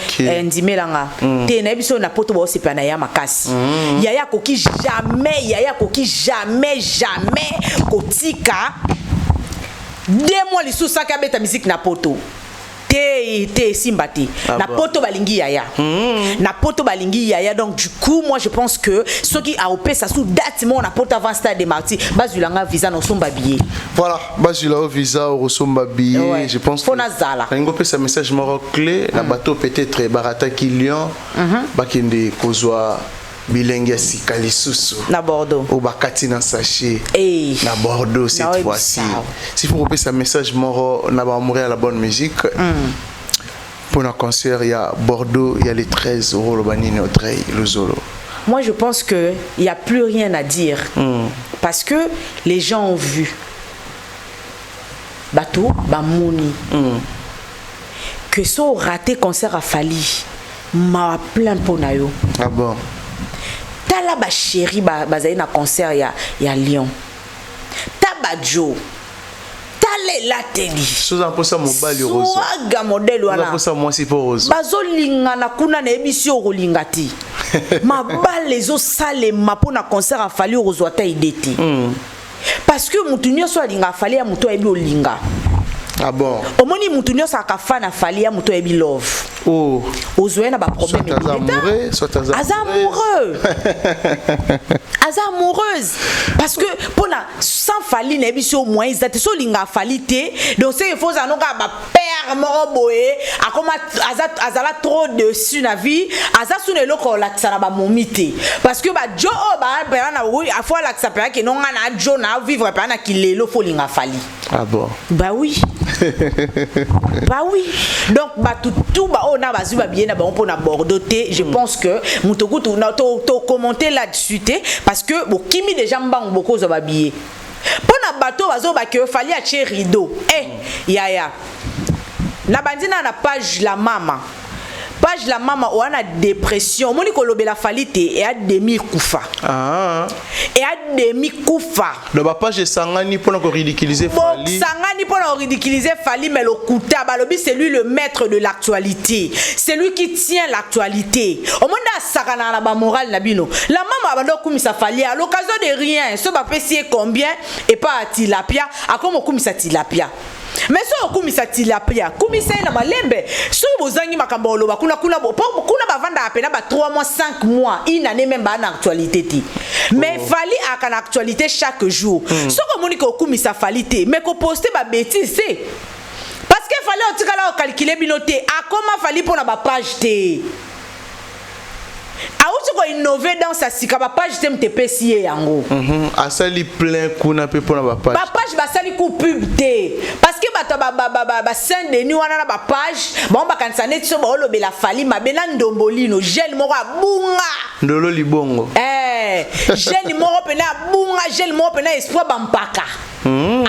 kati ndimelanga te na biso na poto bo sepana ya makasi yaya koki jamais kotika 2 mois li sous saka beta musique na poto te simbati na poto balingi yaya na poto balingi yaya donc du coup moi je pense que ceux qui a opé ça sous date mon na poto avant Stade de Marty bazulanga visa no somba billet voilà bazula visa au somba billet je pense fona zala ngo pe sa message moro clé na bateau peut-être barata ki Lyon bakende kozwa Bilengia Sikali Susu. Na Bordeaux. Au Bakati na Sachet. Hey. Na Bordeaux cette fois-ci. S'il faut couper ce message mort, na ba mourir la bonne musique. Pour un concert, il y a Bordeaux, il y a les 13 euros le banini au trail, le Zolo. Moi, je pense qu'il n'y a plus rien à dire. Parce que les gens ont vu. Bateau, Bamouni. Que ça raté concert à Fali. Ma plein ponayo. Ah bon? Tala ba chéri bazaï na concert ya Lyon. Tabadjo. Tale la teli. Soza pour ça mobile rose. Swaga modèle wana. Soza pour ça moi c'est pas rose. Bazo linga na kuna na émission rolingati. Ma balle les os sale ma po na concert a Fali rozwata ideti. Parce que mutunyo so linga Fali ya muto ebi olinga. Ah bon? Omoni mutunyo sa ka fa na Fali ya muto ebi love. Oh. Ozoé na ba problème. Soit amoureux. Amoureuse. Parce que pour la sans Fali na biso moins ils étaient so linga Fali té. Donc c'est il faut anoka ba père moroboé akoma azala trop dessus na vie. Aza sune loko la tsana ba momité. Parce que ba jo ba na oui a fois la tsapera que non na jo na vivre pa na kilelo fo linga Fali. Ah bon? Bah oui. Bah oui. Donc bah tout bah on a bazu ba bien na ba on pour na Bordeaux té. Je pense que mutoku to commenter là-dessus té parce que bon kimi déjà mbang beaucoup zo ba billet. Pour na bateau bazo ba que Fali a che rideau. Ya. Na bandina na page la mama. Page la mama ou ana dépression. Moni ko lobela Fali té et a demi kufa. Ah. Et a demi kufa. Le page sangani pour nous ridiculiser Fali. Sangani pour nous ridiculiser Fali mais le kuta balobi c'est lui le maître de l'actualité. C'est lui qui tient l'actualité. Au monde a sakana na ba moral na bino. La mama abando kumisa Fali à l'occasion de rien. Ce ba pesier combien et pas à tilapia à comme kumisa tilapia. Mais so kumisa tilapia kumisa na malembe so bozangi makambo loba kuna ba vanda apena ba 3 mois 5 mois une année même ba na actualité ti mais Fali a kana actualité chaque jour so ko moni ko kumisa Fali te mais ko poster ba bêtise c'est parce que Fali o tikala o calculer binoté a comment Fali pour na ba page te tu vas innover dans sa sika ba page TMTP si yango asali plein kuna pe pour na ba page ba page ba sali ku pub te parce que ba scène de nous wana na ba page bon ba kanisa net so ba olobela Fali mabela ndombolino gel moko abunga ndolo libongo gel moko pena abunga gel moko pena espoir ba mpaka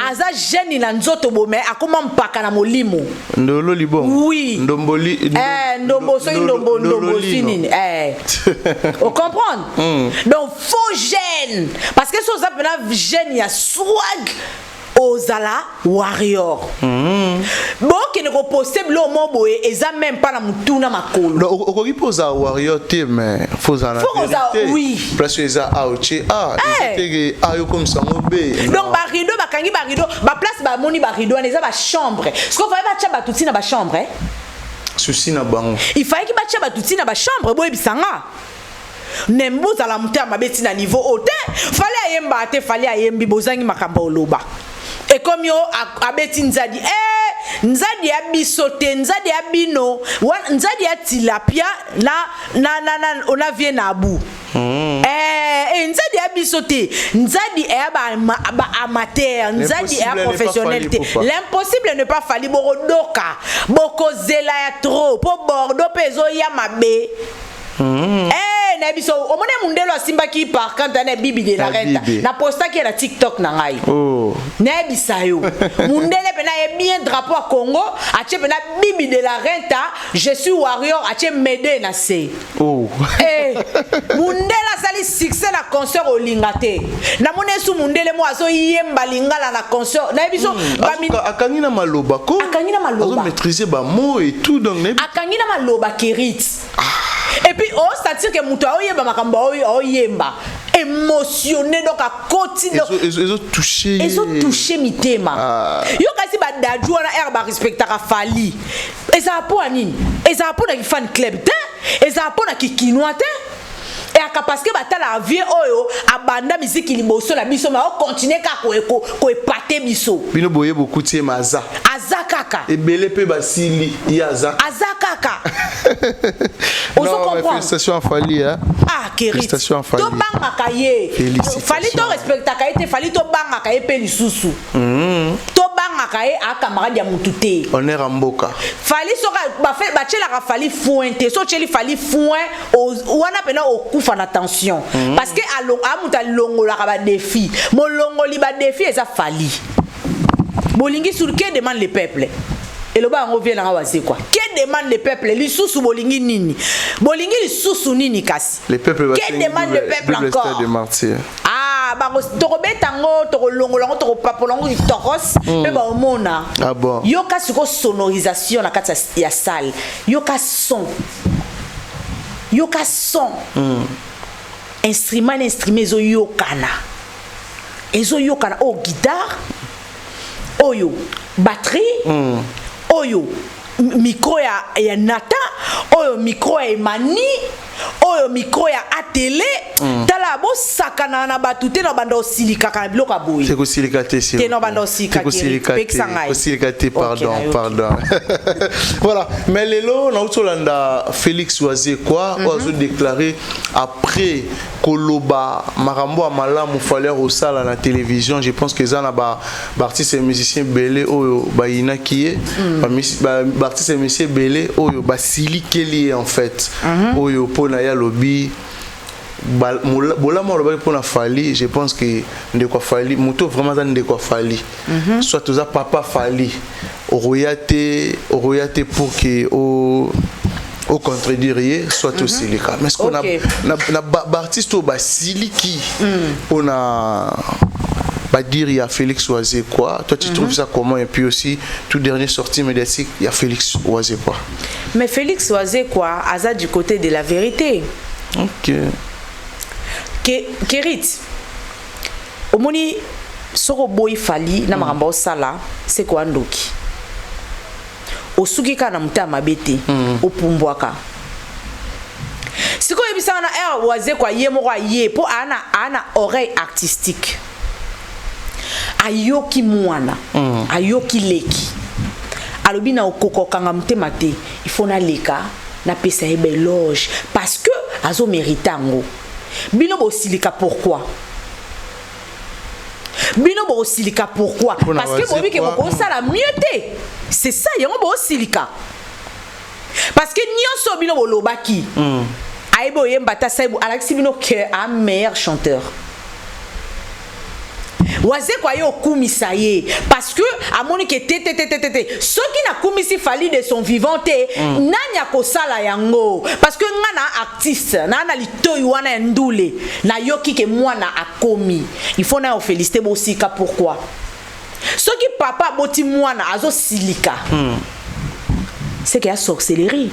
aza jeune na nzoto bomé akoma mpaka na molimo ndolo libongo oui ndomboli ndombo so ndombo sinini on comprend donc faux jeune parce que so ça pena jeune ya swag Ozala warrior. Bon qui ne possible le mot boé eza même pas na mutuna makolo. Non okoki poza warrior te mais faut en vérité. Oui. Parce que eza aoche c'était ayo comme ça ngobé. Donc ba rideau ba kangi ba rideau ba place ba moni ba rideau eza ba chambre. Ce qu'on fallait ba tcha ba tuti na ba chambre Souci na bango. Il fallait que ba tcha ba tuti na ba chambre boye bisanga. Nembuza la muta mabeti na niveau haut. Fallait ayemba te fallait ayembi bozangi makamba oloba. Et comme yo abeti nzadi nzadi ya bisote nzadi ya bino nzadi ya tilapia na ona vient na abu nzadi ya bisote nzadi ya ba amateur nzadi ya professionnel. L'impossible ne pas Fali borodoka boko zela ya trop po Bordeaux pezo ya mabe na biso omone mundelo asimba ki par quand na bibi de la renta na posta ki na TikTok na ngai na bisa yo mundele pena e bien drapeau à Congo ache pena bibi de la renta je suis warrior ache mede na se mundela sali succès na concert au lingate na mone su mundele mo azo yemba lingala na concert na biso akangi na maloba ko azo maîtriser ba mots et tout donc akangi na maloba kerit. Et puis c'est-à-dire que muto oyeba makambo oyemba émotionné donc à côté ils ont touché mitema yo kasi ba daju na air ba respectera Fali eza po anini eza po na fan club te eza po na kikinwa te et aka parce que batala vie oyo abanda musique liboso na biso ma continuer ka ko epate biso bino boye beaucoup tie maza azaka kaka et belé pe basili ya azaka non mais félicitations à Fali hein ah Kérit félicitations à Fali to bangaka ye Fali to respectaka ye te Fali to bangaka ye pe lisusu to bangaka ye a camarade ya mutu te on est ramboka Fali soka ba fait ba tchelaka Fali fointe so tcheli Fali foin wana pena okufa na tension parce que a muta longola ba défi mo longoli ba défi eza Fali bolingi sur que demande le peuple et le bas on vient là c'est quoi que demande le peuple li susu bolingi nini li susu nini kasi le peuple que demande le peuple encore ah ba to betango to longola to papolongo toros pe ba omona ah bon yo kasi ko sonorisation na kati ya salle yo ka son instrument ezo yokana o guitare oyo batterie oyo micro ya Nata oyo micro ya Emani oyo micro ya atélé tala bo sakana na batute na bando silika ka biloko boy c'est ko silika te si te no bando silika te pardon voilà mais lelo na utolanda Félix Oise quoi ozo déclaré après koloba marambo a malamu fallait au sala na télévision je pense que ça na ba artiste et musicien belé oyo ba inaki ba artiste et musicien belé oyo ba silikeli en fait oyo pona ya lobby bola mo loba pona Fali je pense que ndeko Fali moto vraiment ça ndeko Fali soit toza papa Fali royauté pour que au contredire soit aussi les cas mais ce qu'on a artiste au basiliki on a pas dire il y a Félix Oise quoi toi tu trouves ça comment et puis aussi tout dernier sortie médiatique il y a Félix Oise quoi mais Félix Oise quoi aza du côté de la vérité OK Kérit omoni soko boy Fali na maramba sala c'est quoi ndoki osukika na mutama bete opumbwaka siko yebisa na Oise kwa ye moko ye po ana oreille artistique ayoki mwana ayoki leki alobi na okoko kanga mutema te il faut na leka na pesa ebe loge parce que azo méritango bino bo silika pourquoi parce que bobi ke boko sala mieux te c'est ça yango bo silika parce que nyonso bino bolobaki aibo yemba ta saibu Alexis bino que un meilleur chanteur Oise kwa yo kumisa ye parce que amoni ke te soki na kumisi Fali de son vivant te nanya ko sala yango parce que ngana artiste na litoyi wana ndule na yoki ke mwana akomi il faut na féliciter bosika pourquoi soki papa boti mwana azo silika c'est qu'il y a sorcellerie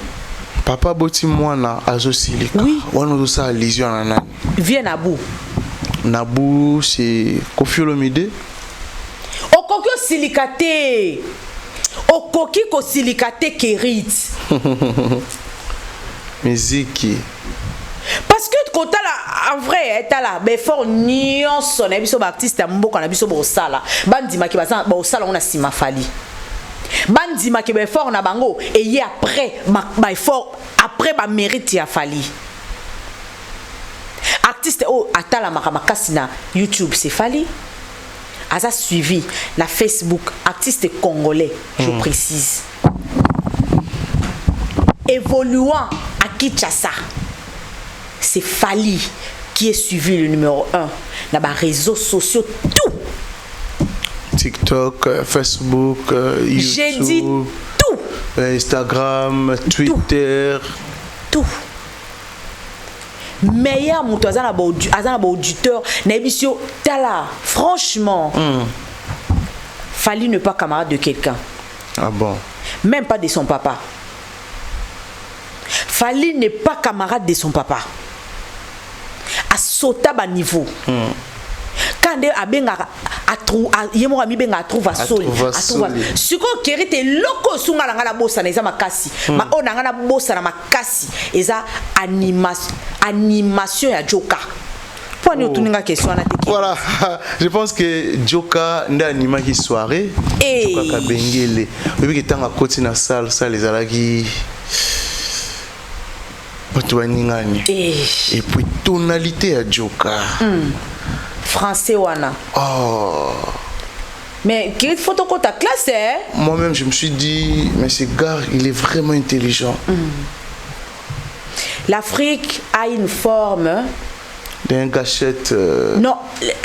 papa boti mwana azo silika oui wana do sa allusion na nani viens à bout Nabou c'est Koffi Olomide okoki silikate okoki ko silikate Kérit musique parce que kota la en vrai tala be fort nyonso na biso ba artiste ya mboka na biso bo sala bandima ki ba sala on a sima Fali bandima ki be fort na bango et y après ba fort après ba mérite ya Fali artiste o atala makasi na YouTube c'est Fali aza suivi na Facebook artiste congolais je précise évoluant à Kinshasa c'est Fali qui est suivi le numéro 1 dans les réseaux sociaux tout TikTok Facebook YouTube j'ai dit tout Instagram Twitter tout meilleur moto azana ba auditeur na émission tala franchement Fali ne pas camarade de quelqu'un ah bon même pas de son papa Fali n'est pas camarade de son papa à sauta ba niveau quand abenga yemo ami benga trouva soli siko Kérit loko sunga ngala bossa na eza makasi ma ona ngana bossa na makasi eza animation ya joka Pourquoi nous tournons la question à Voilà, je pense que Joka n'a animé qui soirée. Joka Kabengele. Oui, qui est en côté na salle, ça les alagi. Et puis tonalité à Joka. Français wana. Oh. Mais quelle photo que ta classe hein? Moi-même je me suis dit mais ce gars il est vraiment intelligent. L'Afrique a une forme d'un gâchette. Non,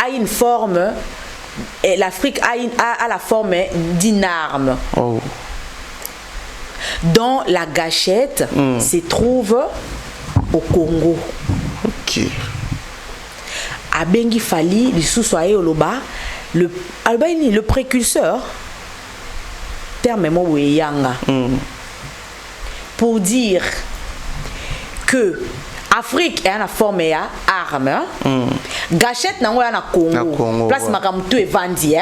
a une forme. Et l'Afrique a la forme d'une arme. Oh. Dont la gâchette se trouve au Congo. Ok. À Bengi Fali, le précurseur, terme Yanga, pour dire que Afrique est en forme d'arme, gâchette n'a pas Congo, place makamtu et vandi,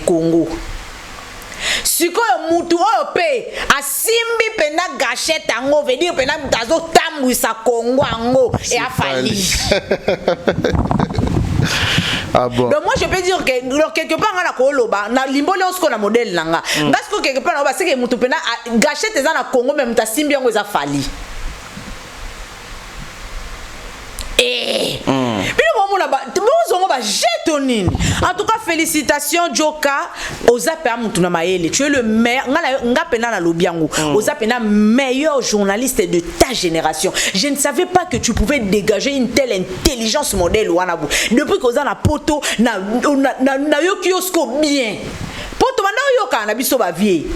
Congo. Sikoyo mutu ope asimbi pena gâchette ango veut dire pena mutazo tambu sa Congo ango et afali. Ah bon. Donc moi je peux dire que quelque part na koloba na limbole on se modèle nanga. Parce que quelque part na ba c'est que mutu pena gâchette za na Congo même mutasimbi ango za fali. En tout cas, félicitations Joka Ozapena Mutuna Maele. Tu es le meilleur meilleur journaliste de ta génération. Je ne savais pas que tu pouvais dégager une telle intelligence modèle Wanabu. Depuis que Ozana Poto na Yokiosko bien. Poto na yoka na biso ba vie.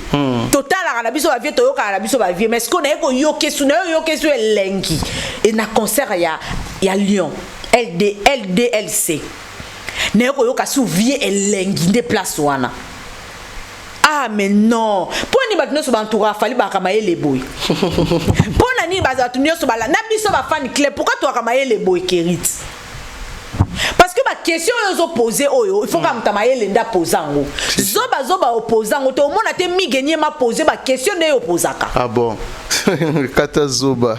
Total na biso ba vie to yoka na biso ba vie. Mais ce qu'on est ko yokesu na yokesu elengi. Et na concert ya Lyon. LDLC. Neko yoka su vie elengi de place wana. Ah mais non. Pour ni batno so bantura fali ba kamaye les boy. Pour ni bazatu nyoso bala na biso ba fan club. Pourquoi toi kamaye les boy Kerit? Parce que ma question est opposée il faut que mtamaye lenda posango. Zoba opposant to mona te mi gagner ma poser ma question de opposaka. Ah bon. Kata zoba.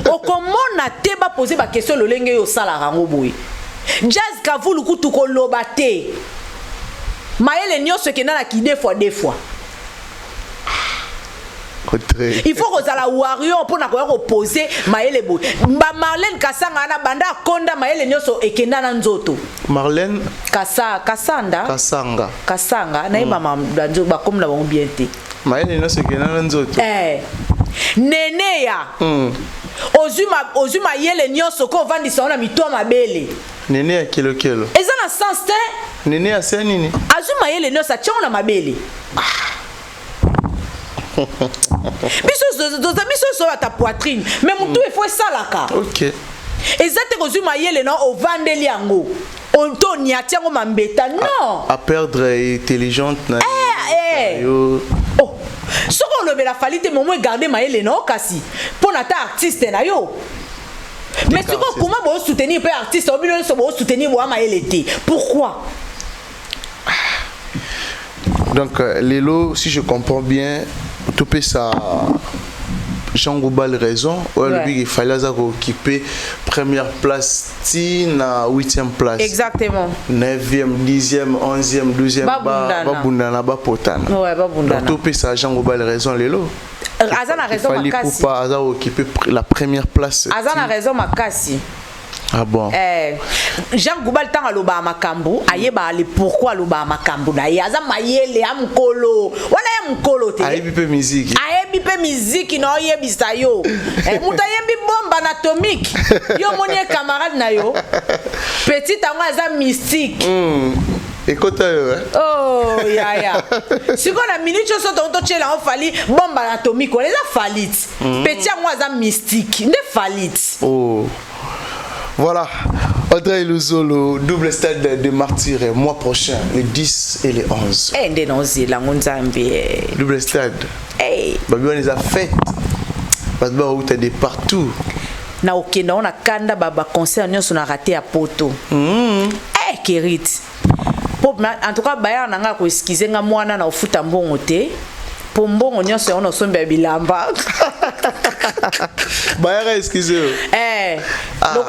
O comment na te ba poser ma question lo lenge yo sala rango boy. Jazz kavulu kutu ko lobate. Maele nyoso ke na ki deux fois. Il faut que la warrior pour na ko opposer Maele boy. Marlène Kasanga na banda konda Maele nyoso ekenda na nzoto. Marlène Kasanga na mama nzo ba comme la bon bien té. Maele nyoso ekenda na nzoto. Nene ya. Ozuma yele nyoso ko vandi sa na mito mabele. Nene ya kilo. Eza na sens te. Nene ya sa nini? Azuma yele nyoso tchon na mabele. Biso so ta poitrine mais mutu il faut ça là. OK. Exacte kozuma yele no o vandeli yango. On to niatiango mambeta non. À perdre intelligente na. Oh. Soko le la falite momo garder maele no kasi. Pour na ta artiste na yo. Mais tu comment bo soutenir pas artiste au milieu so bo soutenir bo maele té. Pourquoi? Donc Lelo, si je comprends bien, tout peut ça Jean Goubal raison, il fallait occuper première place, na 8e place. Exactement. 9e, 10e, 11e, 12e, Babundana, Bapotana. Ouais, Babundana. Tout peut ça Jean Goubal raison Lelo. Azana raison Makasi. Il fallait pas occuper la première place. Azana raison Makasi. Ah bon. Jean Goubal tanga loba makambu ayeba ale pourquoi loba makambu na yaza mayele amkolo wala ya mkolo te ayebi pe musique no yebisa yo muta yebi bombe anatomique yo monie camarade na yo petit tango aza mystique ekota yo oh ya siko na minute so to chela on fali bombe anatomique on les a falit petit tango aza mystique ne falit. Oh. Voilà, Audrey Luzolo, double stade de martyrs, mois prochain, les 10 et les 11. Double stade. Babi, on les a faites. Parce que tu es de partout. Na okenda on a kanda baba concert nyonso na raté à poto. Kerit. En tout cas, baya nanga ko excuser nga mwana na ofuta mbongo te. Po mbongo nyonso on osombe bilamba. Bayara, excusez-moi. Donc,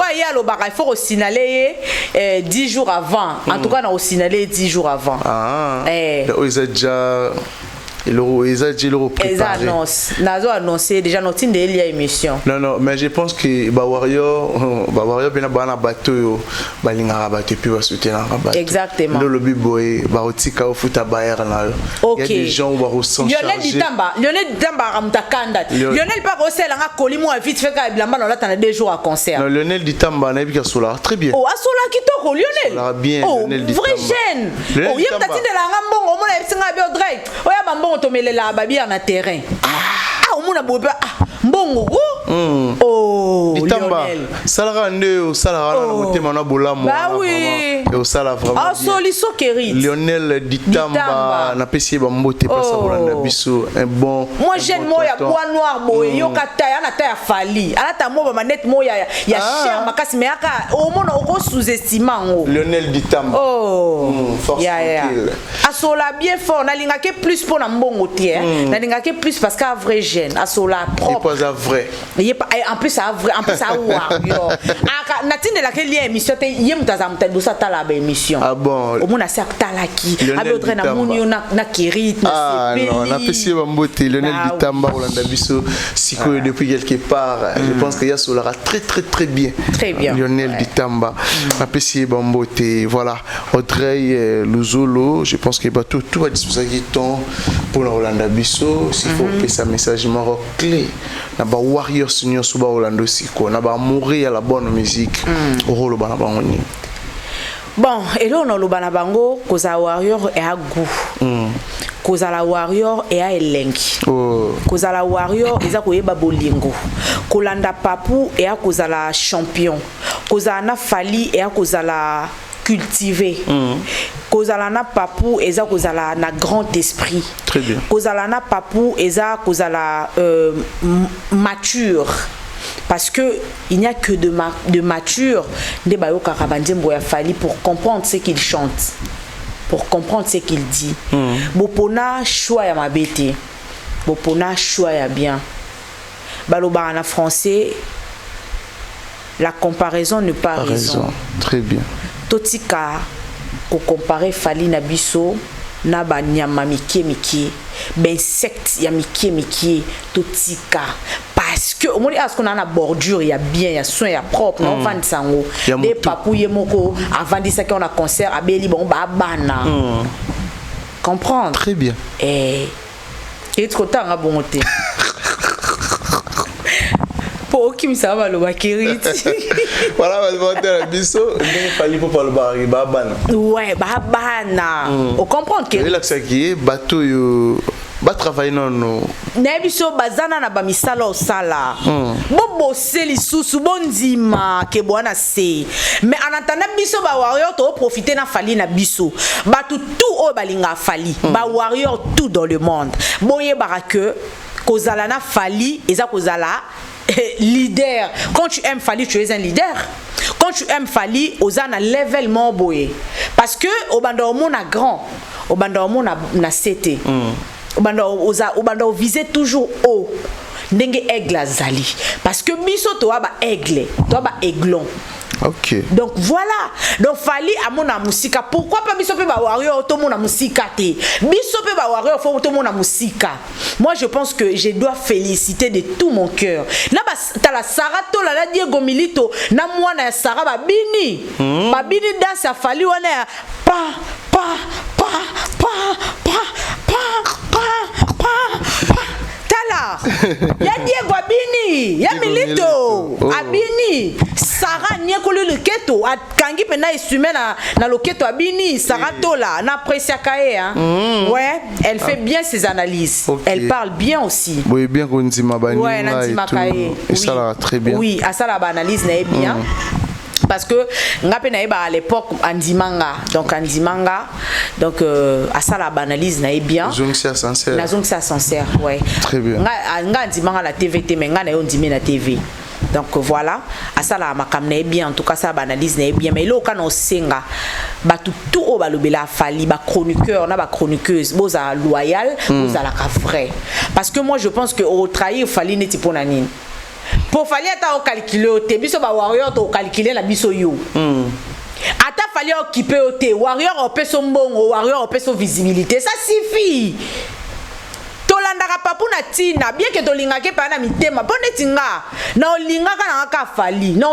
il faut signaler 10 jours avant. En tout cas, on a signalé 10 jours avant. Ils ont déjà. Ils ont préparé. Ils ont annoncé déjà notre émission. Non, mais je pense que Warrior bien un bateau, balinga bateau puis va soutenir un bateau. Exactement. Le lobby boy, barotika au foot à Bayern là. Il y a des gens où on s'en charge. Lionel Ditamba ramutakanda. Lionel pas aussi là colis moi vite fait que blamba on l'attend 2 jours à concert. Non, Lionel Ditamba na bien solar très bien. Oh, asola kitoko Lionel. Solar bien Lionel Ditamba. Vrai jeune. Oh, yem tatinde la ngambongo mona esinga bio Drake. Oya bambongo tomelela babia na terrain. Ah, omona boba mbongo. Oh, Ditamba. Salara nde salara na motema na bolamu. Bah oui. Et au sala vraiment. Ah, soliso kerit. Lionel Ditamba na pesi ba mbote passa Rolanda biso un bon. Moi jeune moya bois noir boy yo kataya na ta fali. Ala ta mo ba manette moya ya cher makasi me aka o mona o sous-estimant o. Lionel Ditamba. Oh. Force tranquille. Asola bien fort na linga ke plus pour na mbongo tie. Na linga ke plus parce qu'un vrai jeune asola propre. Il pas vrai. En plus ça vrai en plus ça warrior. Aka natinde la ke lien émission te yem tazamta dosa tala ba émission. Ah bon. Au mona sa talaki. Abodre na munio na kirit na sepeli. Non, on a fait mbote Lionel Ditamba Rolanda biso siko depuis quelque part. Je pense qu'il y a solara très bien. Très bien. Lionel Ditamba a fait mbote voilà. Audrey Luzolo, je pense que tout à disposition pour Rolanda biso s'il faut que ça message maro clé. Na ba warrior senior suba Rolando siko na ba mourir à la bonne musique. Rolo bana bangoni. Bon, et là on a le banabango koza warrior et à goût. Koza la warrior et à elengi. Koza la warrior eza koyeba bolingo. Kolanda papu et à koza la champion. Koza na fali et à koza la cultivé. Kozala na papu eza kozala na grand esprit. Très bien. Kozala na papu eza kozala mature. Parce que il n'y a que de mature de bayo karabandembo ya fali pour comprendre ce qu'il chante, pour comprendre ce qu'il dit. Bopona choix ya mabete, bopona choix ya bien. Baloba en français, la comparaison n'est pas raison. Très bien. Totika ko comparer fali na biso na ba nyama miki ben insecte ya miki totika parce que au moins est-ce qu'on a na bordure il y a bien il y a soin il y a propre non vendre sango des papouye moko avant dit ça qu'on a concert abeli bon ba bana comprendre très bien et trop tanga bonté pour qui me ça va le bakiri voilà va la biso il fallait pour parler ba bana ouais ba bana on comprend que là ça qui est bateau yo ba travailler non nebiso bazana na ba misala osala bobo seli susu bondima ke bwana se mais en attendant biso ba warrior to profiter na fali na biso ba tout o balinga fali ba warrior tout dans le monde boye barake kozala na fali eza kozala leader. Quand tu aimes Fali, tu es un leader. Quand tu aimes Fali, ozana level boye. Parce que au banda on a grand, au banda on a CT. Au banda on visait toujours haut. Ndenge aigle azali. Parce que biso to ba aigle, to ba aiglon. Ok. Donc voilà. Donc Fali à mon musika. Pourquoi pas biso pe ba warrior to mon musika te. Biso pe ba warrior faut to mon musika. Moi je pense que je dois féliciter de tout mon cœur. Na ba tala Sarato la Diego Milito na mwana ya Sara babini. Babini danse ya Fali wana pa ya Diego Abini ya Milito Abini Sarah nyekolo loketo akangi pena essume na loketo Abini Sarah Tola na apprécia kae ouais elle fait bien ses analyses elle parle bien aussi oui bien qu'on dit ma bani ouais na dit makae et ça va très bien oui à ça la analyse na bien parce que ngapena à l'époque Andimanga donc à ça la analyse na bien na zone ça sincère ouais très bien nga Andimanga la TVT mais nga na yo ndimi na TV Donc voilà, à ça la makam na bien, en tout cas ça analyse na bien, mais là quand on senga ba tout au balobela fali ba chroniqueur na ba chroniqueuse boza loyal boza la vrai. Parce que moi je pense que au trahir fali neti pona nini. Pour fali ata au calculer au te biso ba warrior to calculer la biso yo. Ata fali occuper au te warrior au peso mbongo warrior au peso visibilité, ça suffit. Tolandaka papu na tina bien que tolingake pa na mitema bonne tinga na olingaka na ka fali na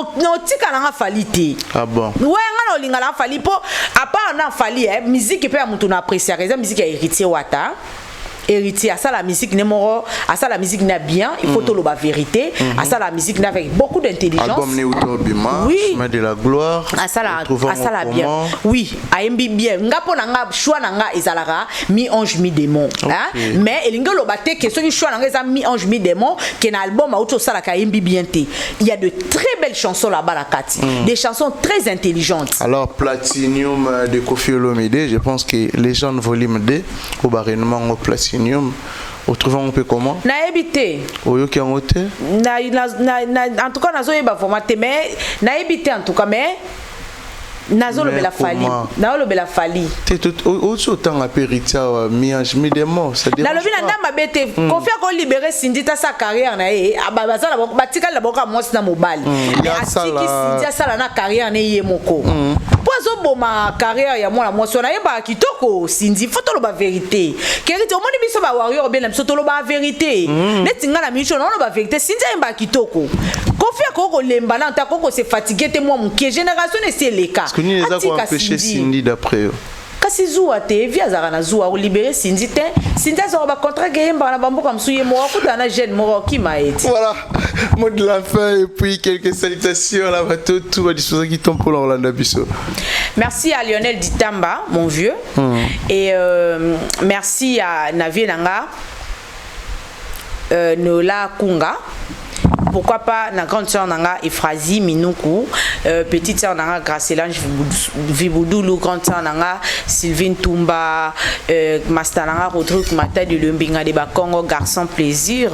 tika na fali te. Ah bon. Ouais nga na olinga na fali po à part na fali musique pe ya mutu na apprécier raison musique ya héritier wata. Héritier à ça la musique n'est mort à ça la musique n'a bien il faut tout le vérité à ça la musique n'a avec beaucoup d'intelligence album Neutobima oui chemin de la gloire à ça la bien oui a mbi bien ngapo nanga choix nanga ezalaka mi ange mi démon hein mais elingo lo baté que ce choix nanga eza mi ange mi démon que na album auto ça la ka mbi bien té il y a de très belles chansons là-bas la Kati des chansons très intelligentes. Alors Platinum de Koffi Olomide, je pense que les gens volume 2 au barrénement au Platinum autrement on peut comment na habité oyo ki en hôtel en tout cas nazo yeba formaté mais na habité en tout cas mais nazo le bela fali na le bela fali te tout autant apéritia miange mi demo ça dit na le bina ndamba bete confia ko libérer Sindita sa carrière na e abazala batika la boka mwasi na mobali mais atiki Sindita sala na carrière na ye moko pozo boma carrière ya mwana mwasi na yeba kitoko Sindi photo lo ba vérité kerite omoni biso ba warrior bien biso to lo ba vérité netinga na micho na lo ba vérité Sindi yeba kitoko confia ko lemba na ta ko se fatigué te moi mon génération ne c'est les cas Ni les a quoi empêcher Cindy d'après eux. Kasi zuwa te via zara zuwa ou libérer Cindy te Cindy a ba contrat game ba na bambo comme souye mo ko na jeune mo qui m'a été. Voilà, mot de la fin et puis quelques salutations là tout à disposition qui tombe pour Orlando Bisso. Merci à Lionel Ditamba mon vieux et merci à Navi Nanga Nola Kunga. Pourquoi pas na grande sœur nanga Efrazi Minuku, petite sœur nanga Gracelange Viboudulu, grande sœur nanga Sylvine Tumba, master nanga Rodrigue Mata de Lumbinga de Bakongo, garçon plaisir,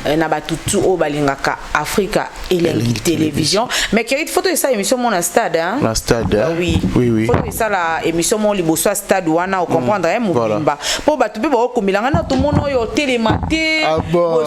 na batutu au balingaka Africa et la télévision. Mais quelle photo de ça émission mon stade hein? La stade. Oui. Photo de ça la émission mon liboso stade wana au comprendre hein mobimba. Pour batupe ba ko milanga na tout monde yo télématé. Ah bon.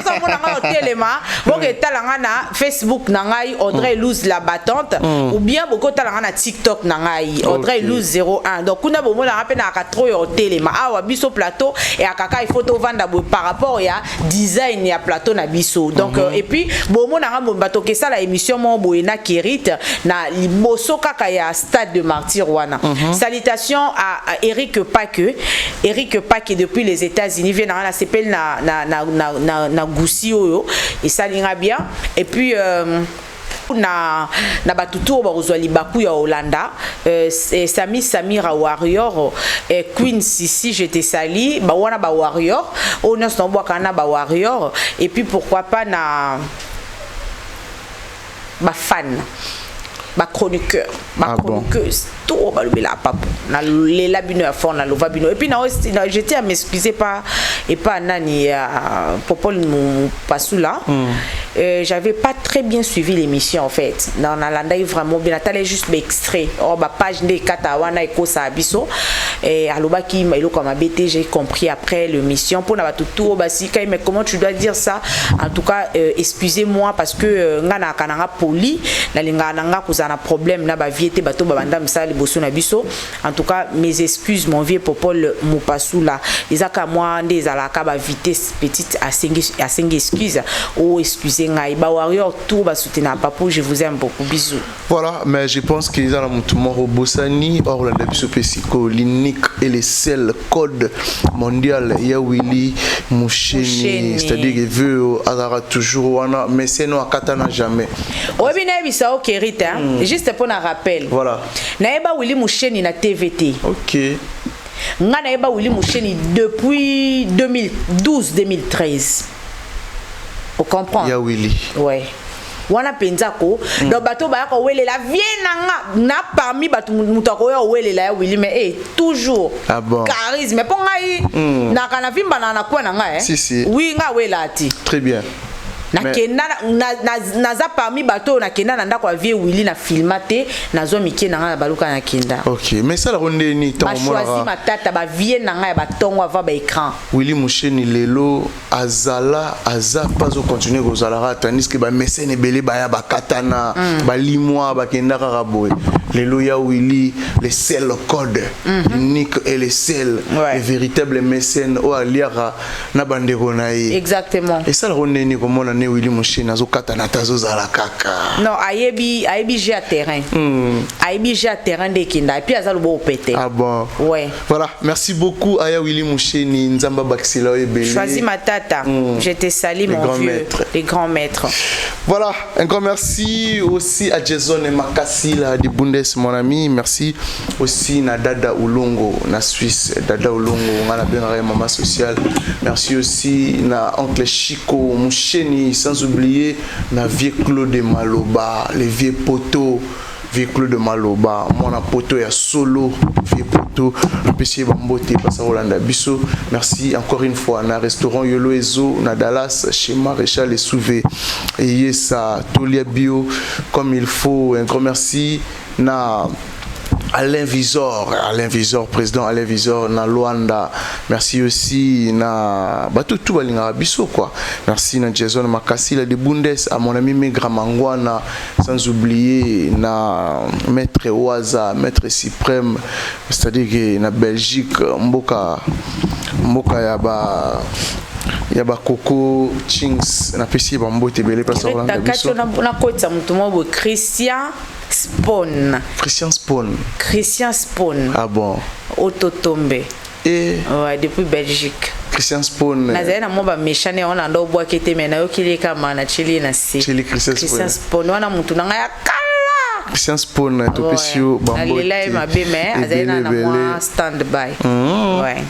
Ça mon nanga téléma bon que talanga na Facebook nangai Audrey Luz la battante ou bien beaucoup talanga na TikTok nangai Audrey Luz 01 donc kuna bomo na rappel na 4 yo téléma awa biso plateau et akaka il photo vanda par rapport ya design ya plateau na biso donc et puis bomo nanga bato que ça la émission mon boena Kérit na liboso kaka ya stade de martyr wana salutations à Eric Paque depuis les États-Unis vient na s'appelle na Goussi oyo et ça l'ira bien et puis na batutu ba ozwali baku ya Hollanda Samira Warrior Queen Sisi je te sali ba wana ba Warrior on a son kana ba Warrior et puis pourquoi pas na ba fan ba chroniqueur ba chroniqueuse tout ba le la papo na les labino à fond na lova bino et puis na j'étais à m'excuser pas et pas nani Popol mon pasula j'avais pas très bien suivi l'émission en fait dans la landa vraiment bien t'allais juste extrait ba page de katawana eko sa biso et aloba ki mailo comme BT j'ai compris après l'émission pour na tout basi kai mais comment tu dois dire ça en tout cas excusez-moi parce que ngana kananga poli la linga nanga kozana problème na ba viete bato ba banda msali boso na biso en tout cas mes excuses mon vieux Popol Mopasula ezaka moi ndeza la ka ba vitesse petite à 5 excuses ou excusez ngai ba warrior tout ba soutenir papo je vous aime beaucoup bisous. Voilà mais je pense qu'ils ont mon tout moro Bossani or la biso pesico l'unique et le seul code mondial ya Willy Moucheni c'est-à-dire que veut azara toujours wana mais c'est non akatana jamais. Obina bisa o Kerita juste pour un rappel. Voilà. Naeba Willy Moucheni na TVT. OK. Nga naeba Willy Moucheni depuis 2012-2013. On comprend. Ya Willy. Ouais. Wana penzako do bato ba ko wele la viena na parmi bato mutako yo wele la Willy mais toujours charisme pour ngai na kana vimba na kwa na nga Si. Oui nga wela ati. Très bien. nakenda naza parmi bato nakenda na ndako vie Willy na filmate nazo mike na nga baluka nakenda. OK, mais ça la ronde ni tant mo la choisi matata ba vie na nga ba tongo avant ba écran. Willy Musheni lelo aza pas au continuer kozala tandis que ba mécène belé ba ya ba katana ba limwa ba kenda ka boy. Lelo ya Willy les seuls code unique et les seuls les véritables mécènes au aliara na bandeko na ye. Exactement. Et ça la ronde ni comme on a né Willy Musheni azo katana tazo zala kaka. Non, ayebi j'ai à terrain. Ayebi j'ai à terrain de kinda et puis azalo bo pété. Ah bon. Ouais. Voilà, merci beaucoup Aya Willy Musheni Nzamba Baxila et Belé. Choisis ma tata. Je te salue mon vieux. Maîtres. Les grands maîtres. Voilà, un grand merci aussi à Jason et Makassi là de Bundes mon ami, merci aussi na Dada Ulongo na Suisse, Dada Ulongo on a bien maman sociale. Merci aussi na oncle Chico Musheni sans oublier na vieux Claude Maloba, les vieux poteaux vieux Claude Maloba, mon poto ya solo vieux poto, PC Bambote passe Rolanda Bisso. Merci encore une fois na restaurant Yolo Ezo na Dallas chez Maréchal et Souvé et Yesa Tolia Bio comme il faut. Un grand merci na Alain Visor, président Alain Visor na Luanda. Merci aussi na tout balinga biso quoi. Merci na Jason Makassi la de Bundes, à mon ami Megra Mangwana, sans oublier na maître Oaza, maître suprême, c'est-à-dire que na Belgique mboka yaba Coco Chings na pesi bambote belé place Rolanda biso. Na kotsa mutu mo Christian Spawn. Ah bon. Autotombe. Et ouais, depuis Belgique. Christian Spawn. Nazana mo ba mechane ona ndo bwa kete mena yo kile kama na chili na si. Christian Spawn wana mutu na ya kala. Christian Spawn to pesio bambote. Alila ma beme azana na moi stand by. Ouais.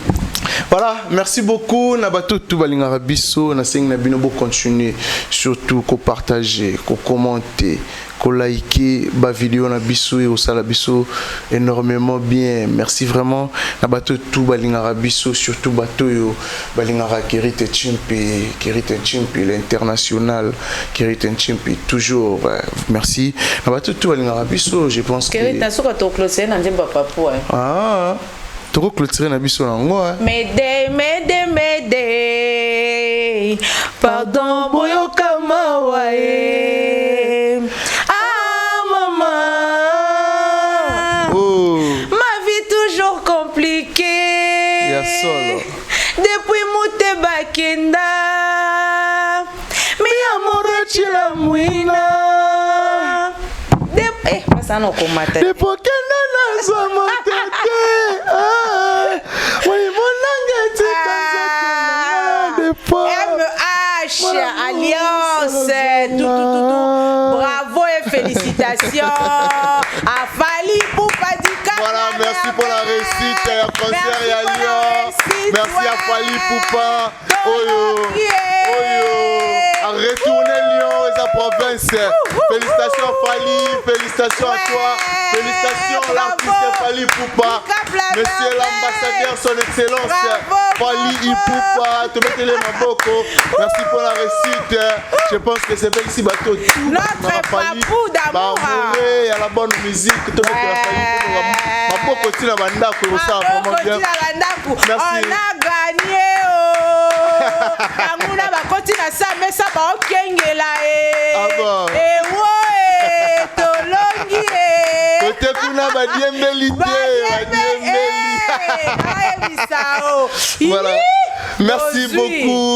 Voilà, merci beaucoup. Nabato tout balinga biso na sing na bino bo continuer surtout ko partager, ko commenter, ko liker ba vidéo na biso et au sala biso énormément bien. Merci vraiment. Nabato tout balinga biso surtout bato yo balinga Kerite Chimpi l'international Kerite Chimpi toujours. Merci. Nabato tout balinga biso, je pense que Kerite soka to closer na njemba papo. Ah toko clôturer na biso nango Médé pardon boyoka mawae. Ah maman, ma vie toujours compliquée. Depuis Moute Bakenda mi amore chila muina. Ça non commaté. De pokenda na zo motete. Oui mon langati de po. MH Alliance tout. Bravo et félicitations à Fali Poupadika. Voilà, merci pour la réussite à concert et à Lyon. Merci à Fali Poupa. Oyo. À retourner Lyon et sa province. Félicitations Fali, félicitations à toi, félicitations à l'artiste Fali Poupa, monsieur l'ambassadeur, son excellence Fali Poupa, te mettez les maboko. Merci pour la réussite. Je pense que c'est ici bateau tout. Notre papou d'amour. Il y a la bonne musique. Te mettez la Fali maboko tina bandako ça vraiment bien. Merci. On a gagné. Kamuna ba kotina sa mesa ba okengela Ah bon. Tolongi Côté kuna ba diembeli Voilà. Merci beaucoup.